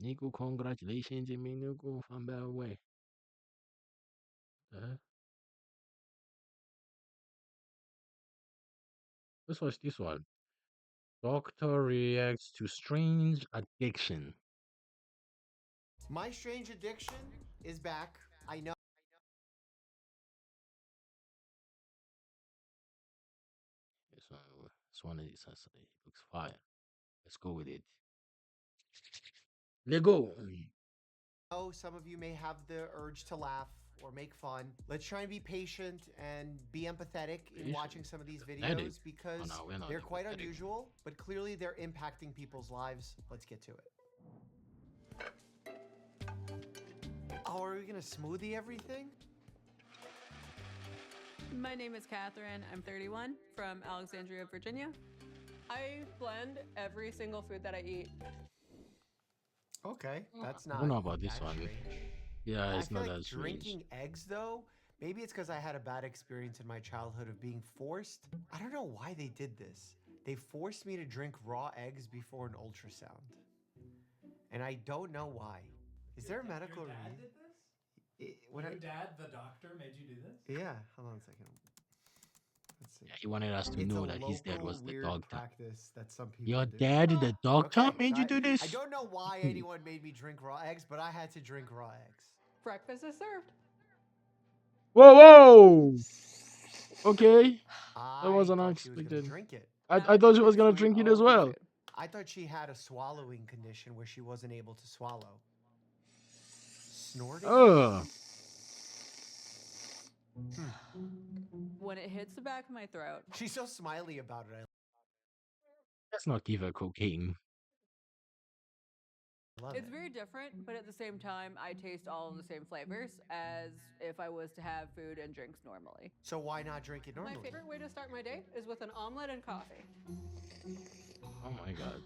Nico, congratulations, and me, Nico, from by the way. Let's watch this one. Doctor reacts to strange addiction. My strange addiction is back. I know. This one is looks fire. Let's go with it. Let go. know some of you may have the urge to laugh or make fun. Let's try and be patient and be empathetic in watching some of these videos because they're quite unusual, but clearly they're impacting people's lives. Let's get to it. Oh, are we gonna smoothie everything? My name is Catherine. I'm 31 from Alexandria, Virginia. I blend every single food that I eat. Okay, that's not. I don't know about this one. Strange. Yeah, it's I feel not like that strange. drinking eggs though. Maybe it's because I had a bad experience in my childhood of being forced. I don't know why they did this. They forced me to drink raw eggs before an ultrasound, and I don't know why. Is there a medical reason? Your dad did this? Your dad, the doctor, made you do this? Yeah. Hold on a second. Let's see. Yeah, he wanted us to know that his dad was the doctor. Practice that some people Your do. dad, the doctor, Okay, made so you do this? I don't know why anyone made me drink raw eggs, but I had to drink raw eggs. Breakfast is served. Whoa, whoa! Okay, that wasn't thought she was unexpected. gonna drink it. I thought she was gonna drink it as well. I thought she had a swallowing condition where she wasn't able to swallow. Snorting? Ugh. When it hits the back of my throat. She's so smiley about it. Let's not give her cocaine. It's very different, but at the same time, I taste all of the same flavors as if I was to have food and drinks normally. So why not drink it normally? My favorite way to start my day is with an omelet and coffee. Oh my god.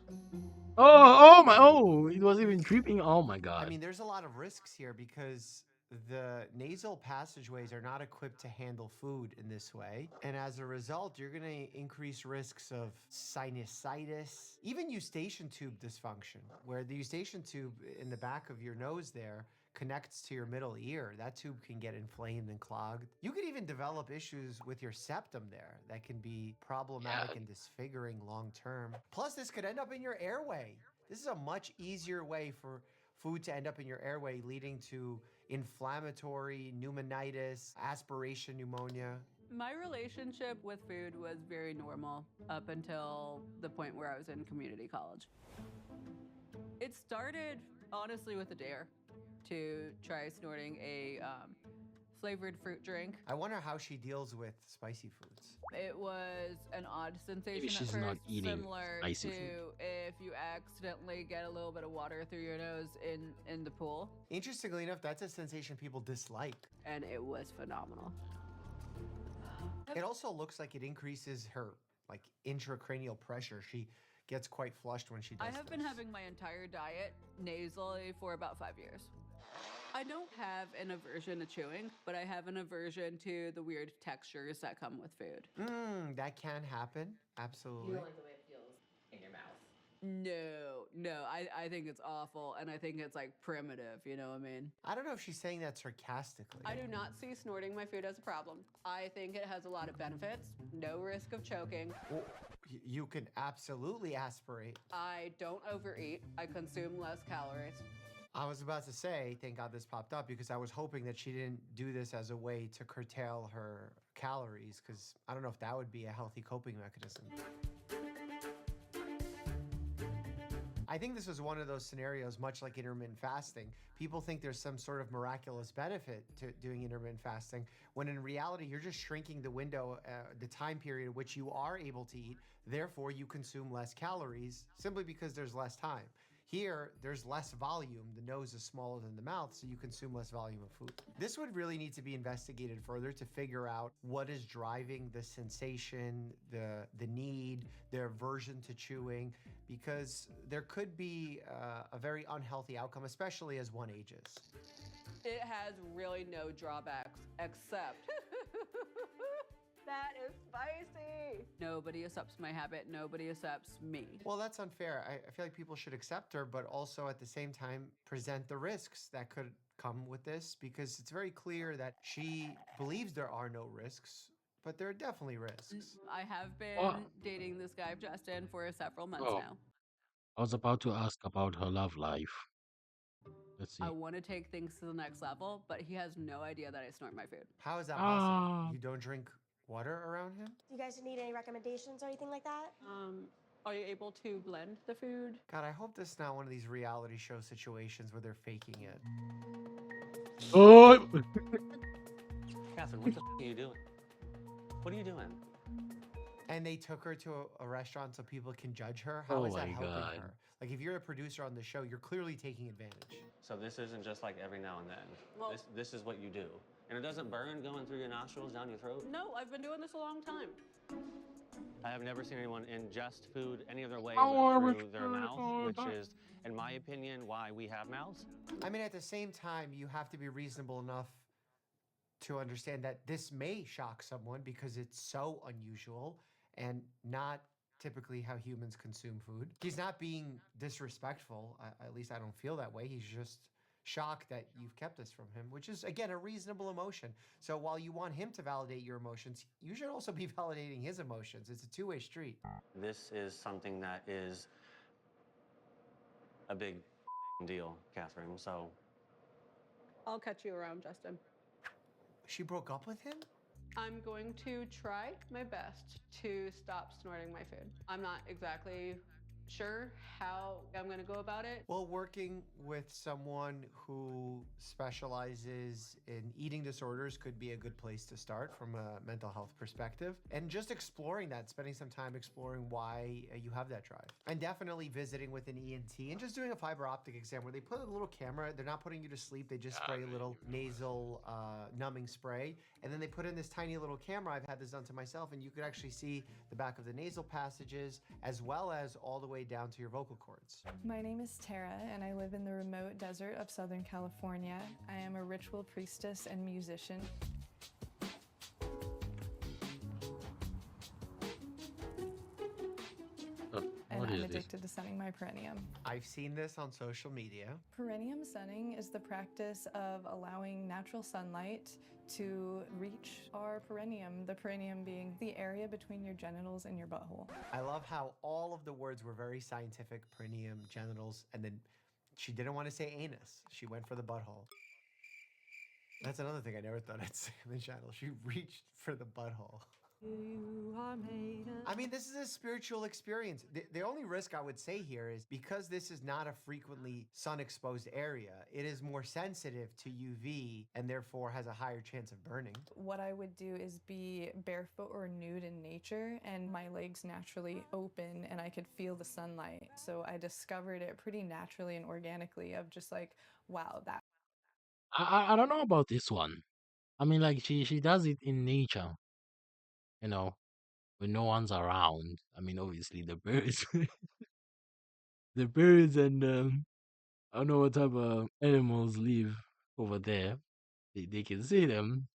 Oh, it was even dripping. Oh my god. I mean, there's a lot of risks here because the nasal passageways are not equipped to handle food in this way. And as a result, you're going to increase risks of sinusitis, even eustachian tube dysfunction, where the eustachian tube in the back of your nose there connects to your middle ear. That tube can get inflamed and clogged. You could even develop issues with your septum there that can be problematic and disfiguring long term. Plus, this could end up in your airway. This is a much easier way for food to end up in your airway, leading to inflammatory pneumonitis, aspiration pneumonia. My relationship with food was very normal up until the point where I was in community college. It started, honestly, with a dare to try snorting a flavored fruit drink. I wonder how she deals with spicy foods. It was an odd sensation Maybe she's at first, not eating similar spicy to food. if you accidentally get a little bit of water through your nose in the pool. Interestingly enough, that's a sensation people dislike. And it was phenomenal. It also looks like it increases her intracranial pressure. She gets quite flushed when she does I have been having my entire diet nasally for about 5 years. I don't have an aversion to chewing, but I have an aversion to the weird textures that come with food. That can happen. Absolutely. You don't like the way it feels in your mouth. No, I think it's awful, and I think it's primitive, you know what I mean? I don't know if she's saying that sarcastically. I do not see snorting my food as a problem. I think it has a lot of benefits, no risk of choking. Well, you can absolutely aspirate. I don't overeat, I consume less calories. I was about to say, thank God this popped up, because I was hoping that she didn't do this as a way to curtail her calories, because I don't know if that would be a healthy coping mechanism. I think this was one of those scenarios, much like intermittent fasting. People think there's some sort of miraculous benefit to doing intermittent fasting, when in reality, you're just shrinking the window, the time period at which you are able to eat. Therefore, you consume less calories simply because there's less time. Here, there's less volume. The nose is smaller than the mouth, so you consume less volume of food. This would really need to be investigated further to figure out what is driving the sensation, the need, their aversion to chewing, because there could be a very unhealthy outcome, especially as one ages. It has really no drawbacks except that is spicy. Nobody accepts my habit. Nobody accepts me. Well, that's unfair. I feel like people should accept her, but also at the same time present the risks that could come with this, because it's very clear that she believes there are no risks, but there are definitely risks. I have been Oh, dating this guy, Justin, for several months oh, now. I was about to ask about her love life. Let's I see. want to take things to the next level, but he has no idea that I snort my food. How is that possible? Ah, You don't drink water around him? Do you guys need any recommendations or anything like that? Are you able to blend the food? God, I hope this is not one of these reality show situations where they're faking it. oh, Catherine, what the are you doing? What are you doing? And they took her to a restaurant so people can judge her? How oh is that my helping God. her? Like, if you're a producer on the show, you're clearly taking advantage. So this isn't just like every now and then. Well- This is what you do. And it doesn't burn going through your nostrils, down your throat? No, I've been doing this a long time. I have never seen anyone ingest food any other way Oh, but through their mouth, which is, in my opinion, why we have mouths. I mean, at the same time, you have to be reasonable enough to understand that this may shock someone because it's so unusual and not typically how humans consume food. He's not being disrespectful. At least I don't feel that way. He's just shocked that you've kept this from him, which is, again, a reasonable emotion. So while you want him to validate your emotions, you should also be validating his emotions. It's a two-way street. This is something that is a big deal, Catherine. So I'll catch you around, Justin. She broke up with him? I'm going to try my best to stop snorting my food. I'm not exactly sure how I'm going to go about it. Well, working with someone who specializes in eating disorders could be a good place to start from a mental health perspective. And just exploring that, spending some time exploring why you have that drive. And definitely visiting with an ENT and just doing a fiber optic exam where they put a little camera. They're not putting you to sleep. They just spray a little nasal numbing spray. And then they put in this tiny little camera. I've had this done to myself, and you could actually see the back of the nasal passages as well as all the way down to your vocal cords. My name is Tara, and I live in the remote desert of Southern California. I am a ritual priestess and musician. And What I'm is this? addicted to sunning my perineum. I've seen this on social media. Perineum sunning is the practice of allowing natural sunlight to reach our perineum, the perineum being the area between your genitals and your butthole. I love how all of the words were very scientific: perineum, genitals, and then she didn't want to say anus. She went for the butthole. That's another thing I never thought I'd say on the channel. She reached for the butthole. I mean, this is a spiritual experience. The only risk I would say here is because this is not a frequently sun-exposed area, it is more sensitive to UV and therefore has a higher chance of burning. What I would do is be barefoot or nude in nature, and my legs naturally open and I could feel the sunlight. So I discovered it pretty naturally and organically of just like, wow, that. I don't know about this one. I mean, like she does it in nature, you know, when no one's around. I mean, obviously the birds, the birds, and I don't know what type of animals live over there. They can see them,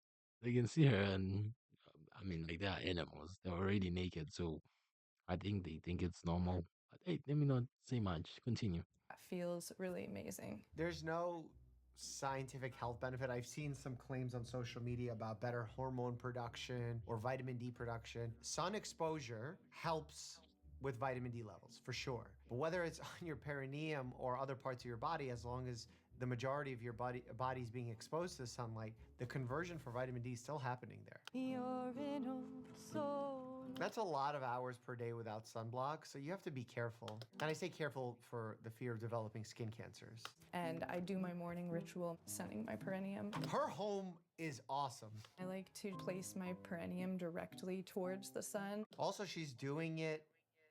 they can see her, and I mean, like they are animals. They're already naked, so I think they think it's normal. But hey, let me not say much. Continue. Feels really amazing. There's no scientific health benefit. I've seen some claims on social media about better hormone production or vitamin D production. Sun exposure helps with vitamin D levels for sure. But whether it's on your perineum or other parts of your body, as long as the majority of your body's being exposed to the sunlight, the conversion for vitamin D is still happening there. You're an old soul. That's a lot of hours per day without sunblock, so you have to be careful. And I say careful for the fear of developing skin cancers. And I do my morning ritual sunning my perineum. Her home is awesome. I like to place my perineum directly towards the sun. Also, she's doing it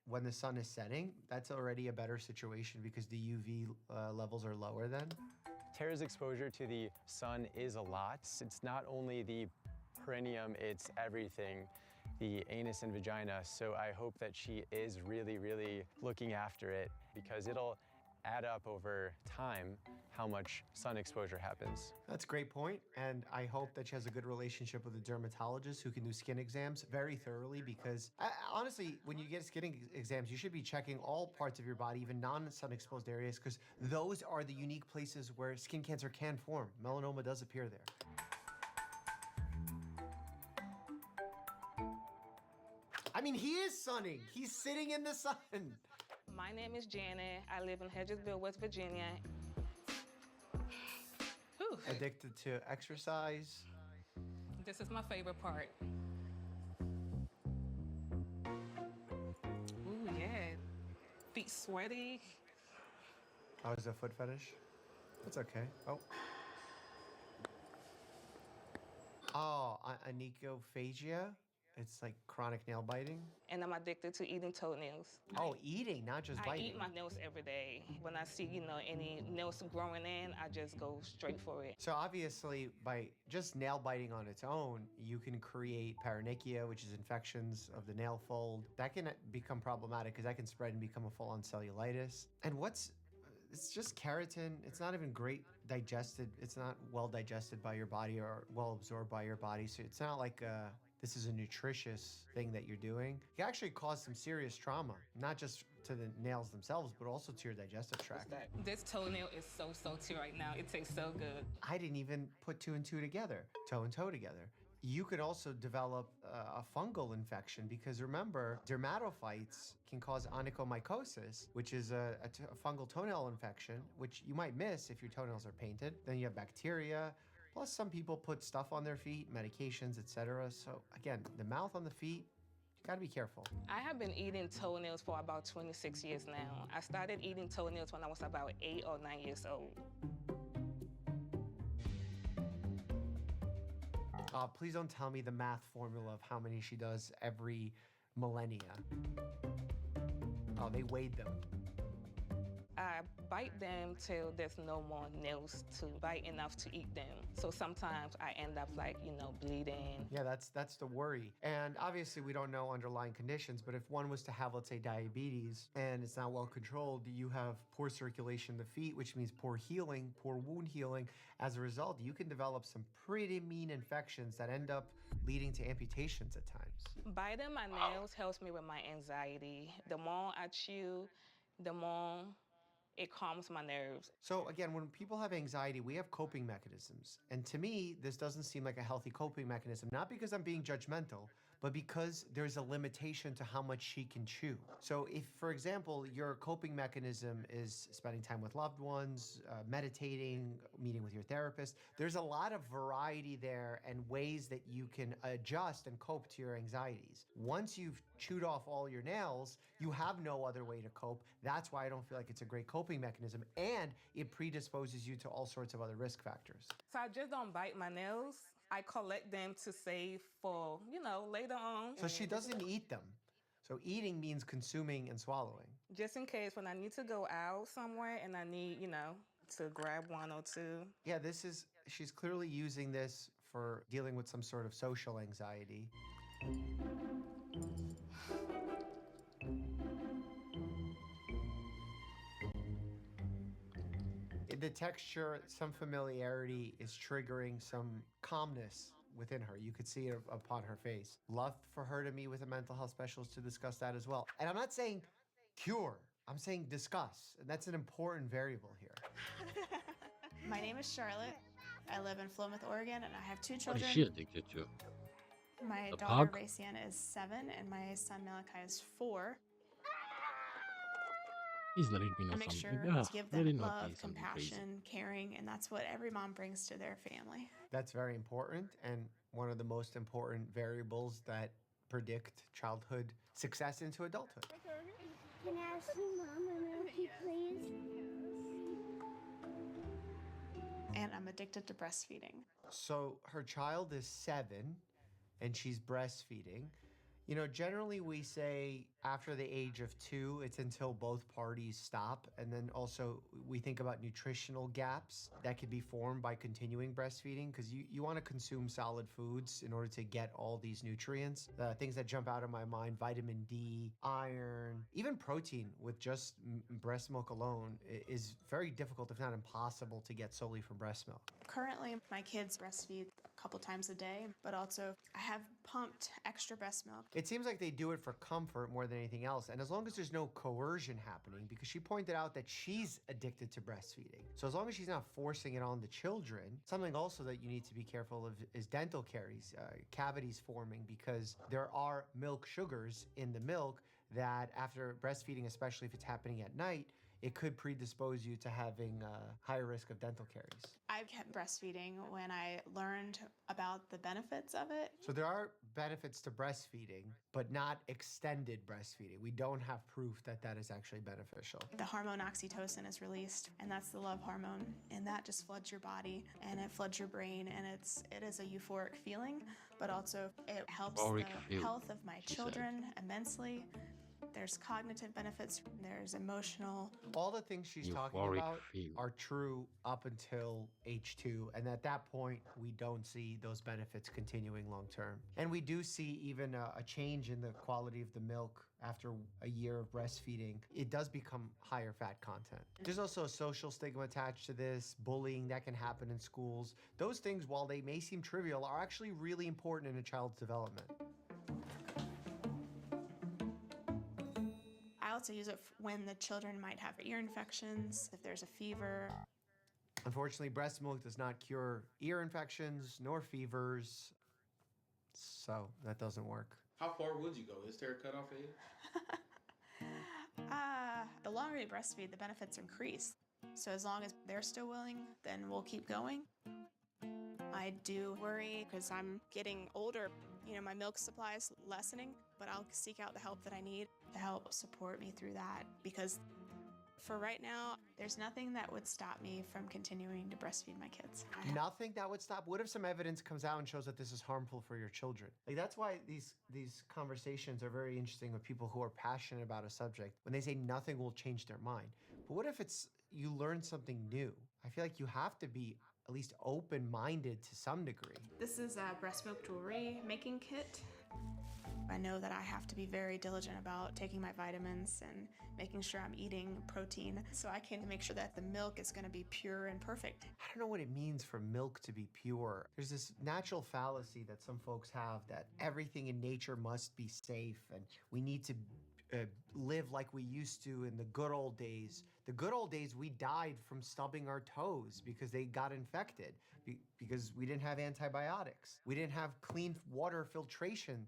when the sun is setting. That's already a better situation because the UV levels are lower then. Tara's exposure to the sun is a lot. It's not only the perineum, it's everything, the anus and vagina. So I hope that she is really, really looking after it because it'll add up over time how much sun exposure happens. That's a great point, and I hope that she has a good relationship with a dermatologist who can do skin exams very thoroughly because honestly, when you get skin exams, you should be checking all parts of your body, even non-sun exposed areas, because those are the unique places where skin cancer can form. Melanoma does appear there. I mean, he is sunning. He's sitting in the sun. My name is Janet. I live in Hedgesville, West Virginia. Whew. Addicted to exercise. This is my favorite part. Ooh, yeah. Feet sweaty. Oh, is it a foot fetish? That's okay. Oh. Oh, anicophagia? It's like chronic nail biting? And I'm addicted to eating toenails. Oh, eating, not just biting. I eat my nails every day. When I see, any nails growing in, I just go straight for it. So obviously, by just nail biting on its own, you can create paronychia, which is infections of the nail fold. That can become problematic because that can spread and become a full-on cellulitis. And it's just keratin. It's not even great digested. It's not well digested by your body or well absorbed by your body. So it's not like this is a nutritious thing that you're doing. It can actually cause some serious trauma, not just to the nails themselves, but also to your digestive tract. This toenail is so salty right now. It tastes so good. I didn't even put two and two together, toe and toe together. You could also develop a fungal infection because remember, dermatophytes can cause onychomycosis, which is a fungal toenail infection, which you might miss if your toenails are painted. Then you have bacteria. Plus, some people put stuff on their feet, medications, etc. So again, the mouth on the feet, you gotta be careful. I have been eating toenails for about 26 years now. I started eating toenails when I was about 8 or 9 years old. Please don't tell me the math formula of how many she does every millennia. Oh, they weighed them. I bite them till there's no more nails to bite enough to eat them. So sometimes I end up bleeding. Yeah, that's the worry. And obviously we don't know underlying conditions, but if one was to have, let's say, diabetes and it's not well controlled, you have poor circulation in the feet, which means poor healing, poor wound healing. As a result, you can develop some pretty mean infections that end up leading to amputations at times. Biting my nails helps me with my anxiety. The more I chew, the more it calms my nerves. So again, when people have anxiety, we have coping mechanisms. And to me, this doesn't seem like a healthy coping mechanism, not because I'm being judgmental, but because there's a limitation to how much she can chew. So if, for example, your coping mechanism is spending time with loved ones, meditating, meeting with your therapist, there's a lot of variety there and ways that you can adjust and cope to your anxieties. Once you've chewed off all your nails, you have no other way to cope. That's why I don't feel like it's a great coping mechanism, and it predisposes you to all sorts of other risk factors. So I just don't bite my nails. I collect them to save for, later on. So she doesn't eat them. So eating means consuming and swallowing. Just in case when I need to go out somewhere and I need, to grab one or two. Yeah, she's clearly using this for dealing with some sort of social anxiety. The texture, some familiarity is triggering some calmness within her. You could see it upon her face. Love for her to meet with a mental health specialist to discuss that as well. And I'm not saying cure, I'm saying discuss. And that's an important variable here. My name is Charlotte. I live in Philomath, Oregon, and I have 2 What children. is she addicted to? My The daughter, pug? Raciana, is 7, and my son, Malachi, is 4. Please let it be A not mixture something. to give Let them it not be love, something crazy. compassion, caring, and that's what every mom brings to their family. That's very important and one of the most important variables that predict childhood success into adulthood. Can I ask you, Mom, a milky, please? And I'm addicted to breastfeeding. So her child is 7 and she's breastfeeding. You know, generally we say after the age of 2, it's until both parties stop. And then also we think about nutritional gaps that could be formed by continuing breastfeeding because you want to consume solid foods in order to get all these nutrients. Things that jump out of my mind, vitamin D, iron, even protein with just breast milk alone is very difficult, if not impossible, to get solely from breast milk. Currently, my kids breastfeed a couple times a day, but also I have pumped extra breast milk. It seems like they do it for comfort more than anything else. And as long as there's no coercion happening, because she pointed out that she's addicted to breastfeeding. So as long as she's not forcing it on the children, something also that you need to be careful of is dental caries, cavities forming, because there are milk sugars in the milk that after breastfeeding, especially if it's happening at night, it could predispose you to having a higher risk of dental caries. I kept breastfeeding when I learned about the benefits of it. So there are benefits to breastfeeding, but not extended breastfeeding. We don't have proof that that is actually beneficial. The hormone oxytocin is released, and that's the love hormone, and that just floods your body and it floods your brain, and it is a euphoric feeling, but also it helps the health of my children immensely. There's cognitive benefits, there's emotional. All the things she's talking about are true up until age 2. And at that point, we don't see those benefits continuing long term. And we do see even a change in the quality of the milk after a year of breastfeeding. It does become higher fat content. There's also a social stigma attached to this, bullying that can happen in schools. Those things, while they may seem trivial, are actually really important in a child's development. I also use it when the children might have ear infections, if there's a fever. Unfortunately, breast milk does not cure ear infections nor fevers, so that doesn't work. How far would you go? Is there a cutoff age? The longer you breastfeed, the benefits increase. So as long as they're still willing, then we'll keep going. I do worry because I'm getting older. You know, my milk supply is lessening, but I'll seek out the help that I need to help support me through that, because for right now, there's nothing that would stop me from continuing to breastfeed my kids. Nothing that would stop? What if some evidence comes out and shows that this is harmful for your children? Like, that's why these conversations are very interesting with people who are passionate about a subject, when they say nothing will change their mind. But what if you learn something new? I feel like you have to be at least open-minded to some degree. This is a breast milk jewelry making kit. I know that I have to be very diligent about taking my vitamins and making sure I'm eating protein, so I can make sure that the milk is going to be pure and perfect. I don't know what it means for milk to be pure. There's this natural fallacy that some folks have that everything in nature must be safe and we need to live like we used to in the good old days. The good old days, we died from stubbing our toes because they got infected, because we didn't have antibiotics. We didn't have clean water filtration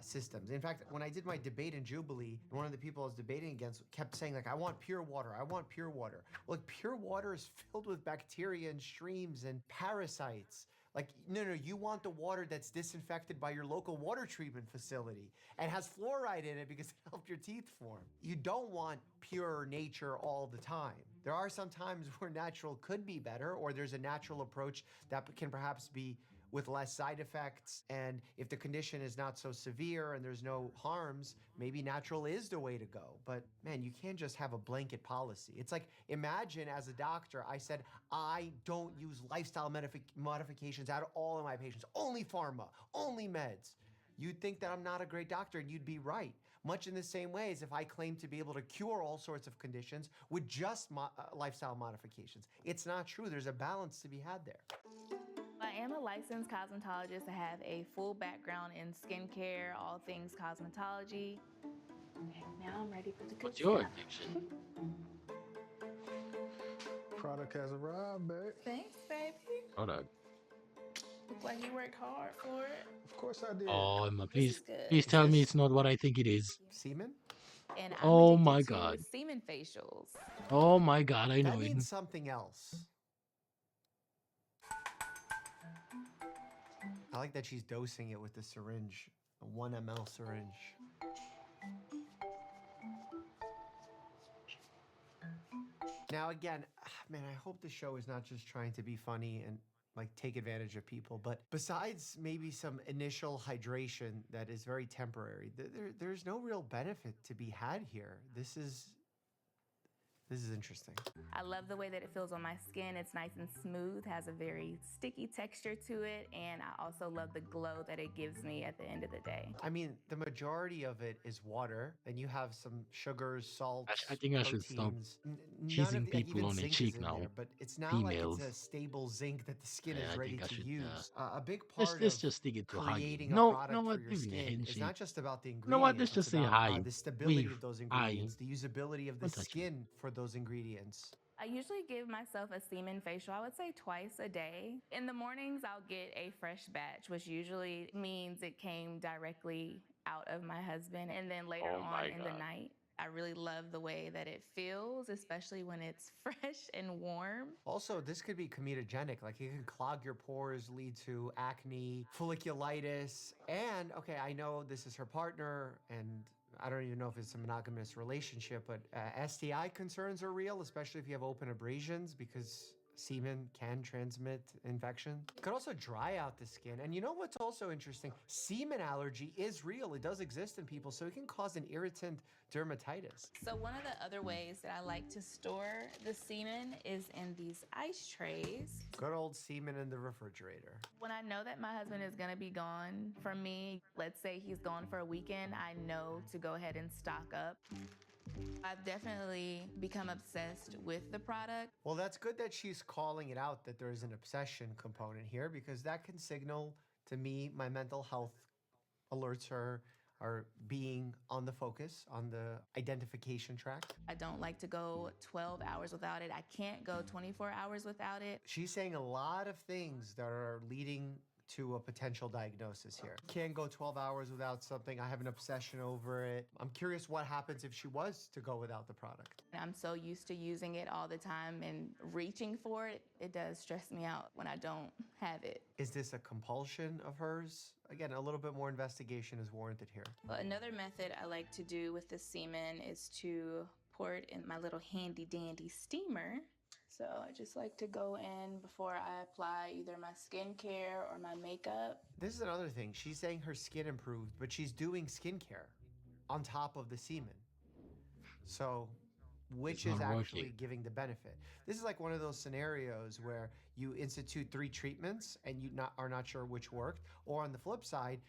systems. In fact, when I did my debate in Jubilee, one of the people I was debating against kept saying, like, I want pure water, I want pure water. Well, like, pure water is filled with bacteria and streams and parasites. Like, no, you want the water that's disinfected by your local water treatment facility and has fluoride in it because it helped your teeth form. You don't want pure nature all the time. There are some times where natural could be better, or there's a natural approach that can perhaps be with less side effects. And if the condition is not so severe and there's no harms, maybe natural is the way to go. But man, you can't just have a blanket policy. It's like, imagine as a doctor, I said, I don't use lifestyle modifications at all in my patients, only pharma, only meds. You'd think that I'm not a great doctor, and you'd be right. Much in the same way as if I claim to be able to cure all sorts of conditions with just lifestyle modifications. It's not true. There's a balance to be had there. I am a licensed cosmetologist. I have a full background in skincare, all things cosmetology. And now I'm ready for the good What's your stuff. addiction? Product has arrived, babe. Thanks, baby. Product. Look like you worked hard for it. Of course I did. Oh, Emma, This is please good. tell me it's not what I think it is. Semen? And I'm Oh addicted my to god. semen facials. Oh my god, I That know it. means something else. I like that she's dosing it with the syringe, a 1 ml syringe. Now, again, man, I hope the show is not just trying to be funny and like take advantage of people, but besides maybe some initial hydration that is very temporary, there's no real benefit to be had here. This is interesting. I love the way that it feels on my skin. It's nice and smooth, has a very sticky texture to it, and I also love the glow that it gives me at the end of the day. I mean, the majority of it is water. Then you have some sugars, salts, I think I should stop proteins. None of teasing the, like people even on the zinc is cheek in now. there, but it's not like it's Females. a stable zinc that the skin Yeah, is I ready think I to should. use. A big Let's part let's of just stick it to hugging. creating a No, no, product what? for your Even a skin is not handshake. just about the You know what? Let's ingredients. It's just say about hi. the stability Wave. of those Hi. ingredients, the usability of the Don't touch me. skin for those ingredients. I usually give myself a semen facial, I would say twice a day. In the mornings, I'll get a fresh batch, which usually means it came directly out of my husband. And then later Oh on my in the god. night, I really love the way that it feels, especially when it's fresh and warm. Also, this could be comedogenic. Like it can clog your pores, lead to acne, folliculitis. And okay, I know this is her partner, and I don't even know if it's a monogamous relationship, but STI concerns are real, especially if you have open abrasions because semen can transmit infection. It could also dry out the skin. And you know what's also interesting? Semen allergy is real. It does exist in people, so it can cause an irritant dermatitis. So one of the other ways that I like to store the semen is in these ice trays. Good old semen in the refrigerator. When I know that my husband is gonna be gone from me, let's say he's gone for a weekend, I know to go ahead and stock up. I've definitely become obsessed with the product. Well, that's good that she's calling it out that there is an obsession component here because that can signal to me my mental health alerts her are being on the focus, on the identification track. I don't like to go 12 hours without it. I can't go 24 hours without it. She's saying a lot of things that are leading to a potential diagnosis here. Can't go 12 hours without something. I have an obsession over it. I'm curious what happens if she was to go without the product. I'm so used to using it all the time and reaching for it. It does stress me out when I don't have it. Is this a compulsion of hers? Again, a little bit more investigation is warranted here. Well, another method I like to do with the semen is to pour it in my little handy dandy steamer. So I just like to go in before I apply either my skincare or my makeup. This is another thing. She's saying her skin improved, but she's doing skincare on top of the semen. So, which is actually giving the benefit? This is like one of those scenarios where you institute 3 treatments and you are not sure which worked. Or on the flip side,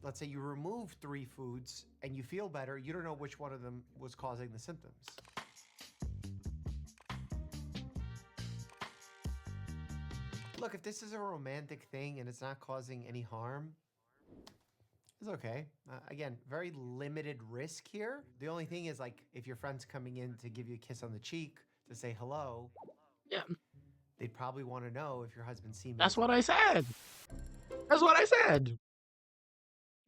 let's say you remove 3 foods and you feel better. You don't know which one of them was causing the symptoms. Look, if this is a romantic thing and it's not causing any harm, it's okay. Again, very limited risk here. The only thing is, like, if your friend's coming in to give you a kiss on the cheek to say hello, yeah, they'd probably want to know if your husband's semen. That's what I said. That's what I said.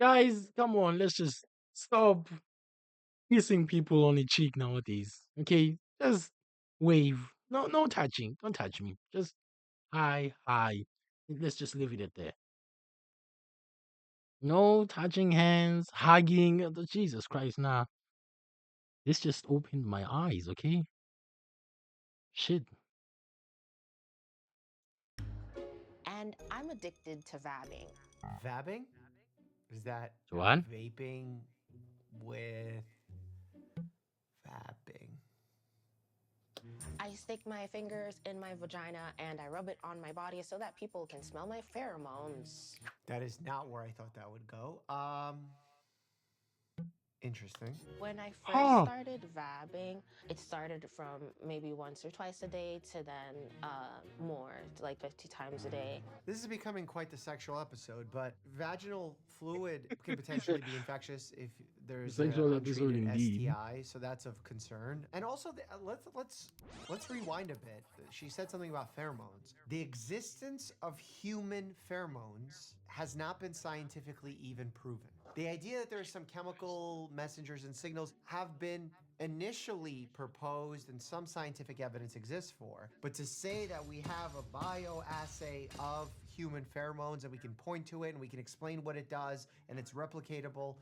Guys, come on, let's just stop kissing people on the cheek nowadays. Okay, just wave. No touching. Don't touch me. Just hi. Let's just leave it at there. No touching hands, hugging. Jesus Christ, nah. This just opened my eyes, okay? Shit. And I'm addicted to vabbing. Vabbing? Is that What? vaping with vabbing? I stick my fingers in my vagina and I rub it on my body so that people can smell my pheromones. That is not where I thought that would go. Interesting. When I first started vabbing, it started from maybe once or twice a day to then more, to like 50 times a day. This is becoming quite the sexual episode, but vaginal fluid can potentially be infectious if there's an Sexual episode untreated indeed. STI, so that's of concern. And also, let's rewind a bit. She said something about pheromones. The existence of human pheromones has not been scientifically even proven. The idea that there are some chemical messengers and signals have been initially proposed and some scientific evidence exists for, but to say that we have a bioassay of human pheromones and we can point to it and we can explain what it does and it's replicatable,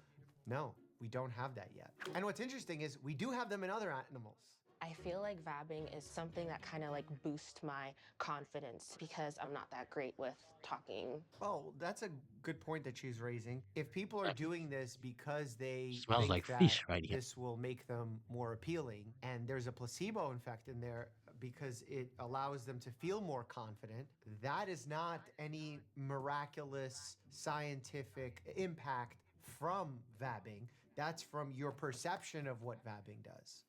no, we don't have that yet. And what's interesting is we do have them in other animals. I feel like vabbing is something that kind of like boosts my confidence because I'm not that great with talking. Oh, that's a good point that she's raising. If people are doing this because they Smells think like that fish right here. this will make them more appealing, and there's a placebo effect in there because it allows them to feel more confident, that is not any miraculous scientific impact from vabbing. That's from your perception of what vabbing does.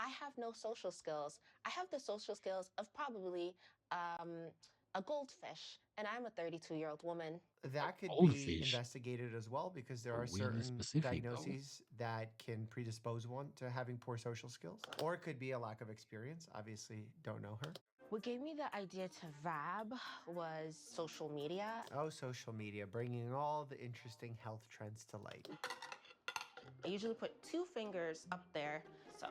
I have no social skills. I have the social skills of probably a goldfish, and I'm a 32-year-old woman. That could be Goldfish. investigated as well because there are Weirdly certain specific, though. diagnoses that can predispose one to having poor social skills, or it could be a lack of experience. Obviously, don't know her. What gave me the idea to vab was social media. Oh, social media, bringing all the interesting health trends to light. I usually put 2 fingers up there, so.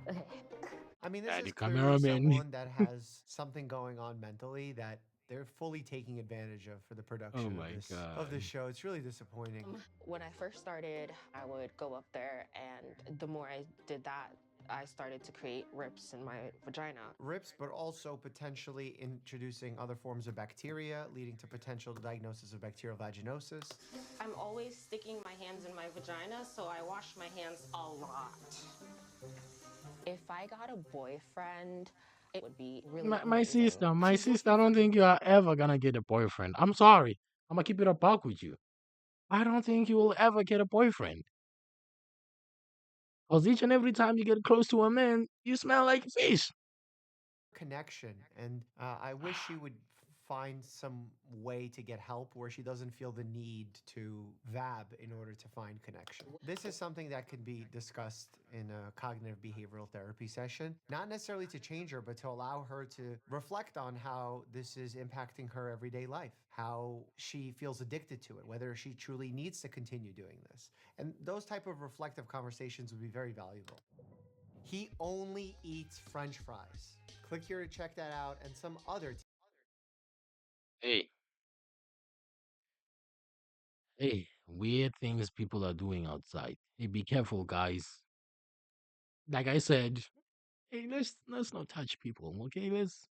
Okay. I mean, this Daddy is clearly cameraman. someone that has something going on mentally that they're fully taking advantage of for the production my of this God. show. It's really disappointing. When I first started, I would go up there, and the more I did that, I started to create rips in my vagina. Rips, but also potentially introducing other forms of bacteria, leading to potential diagnosis of bacterial vaginosis. I'm always sticking my hands in my vagina, so I wash my hands a lot. If I got a boyfriend, it would be really My amazing. sister, I don't think you are ever gonna get a boyfriend. I'm sorry. I'm gonna keep it a buck with you. I don't think you will ever get a boyfriend. Because each and every time you get close to a man, you smell like fish. Connection, and I wish she would find some way to get help where she doesn't feel the need to vab in order to find connection. This is something that can be discussed in a cognitive behavioral therapy session, not necessarily to change her, but to allow her to reflect on how this is impacting her everyday life, how she feels addicted to it, whether she truly needs to continue doing this. And those type of reflective conversations would be very valuable. He only eats French fries. Click here to check that out and some other. Hey, weird things people are doing outside. Hey, be careful, guys. Like I said, hey, let's not touch people, okay? Let's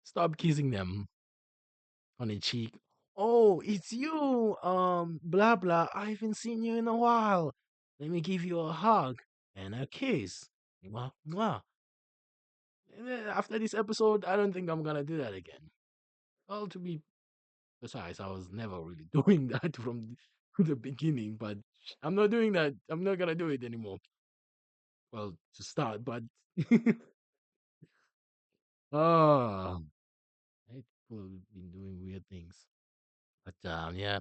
stop kissing them on the cheek. Oh, it's you, blah blah. I haven't seen you in a while. Let me give you a hug and a kiss. Mwah, mwah. And then after this episode, I don't think I'm gonna do that again. Well, to be precise, I was never really doing that from the beginning, but I'm not doing that. I'm not gonna do it anymore. Well, to start, but ah, people have been doing weird things. But yeah,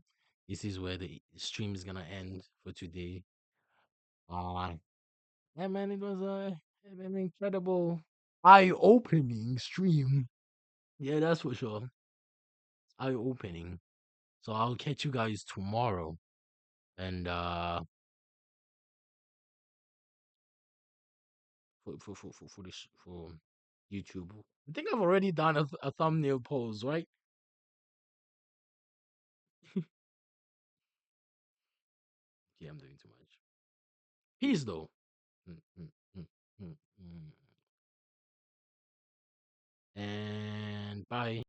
this is where the stream is gonna end for today. Yeah, man, it was an incredible, eye-opening stream. Yeah, that's for sure. Eye-opening. So I'll catch you guys tomorrow, and for this for YouTube. I think I've already done a thumbnail pose, right? Yeah, I'm doing too much. Peace, though. Mm, mm, mm, mm, mm. And bye.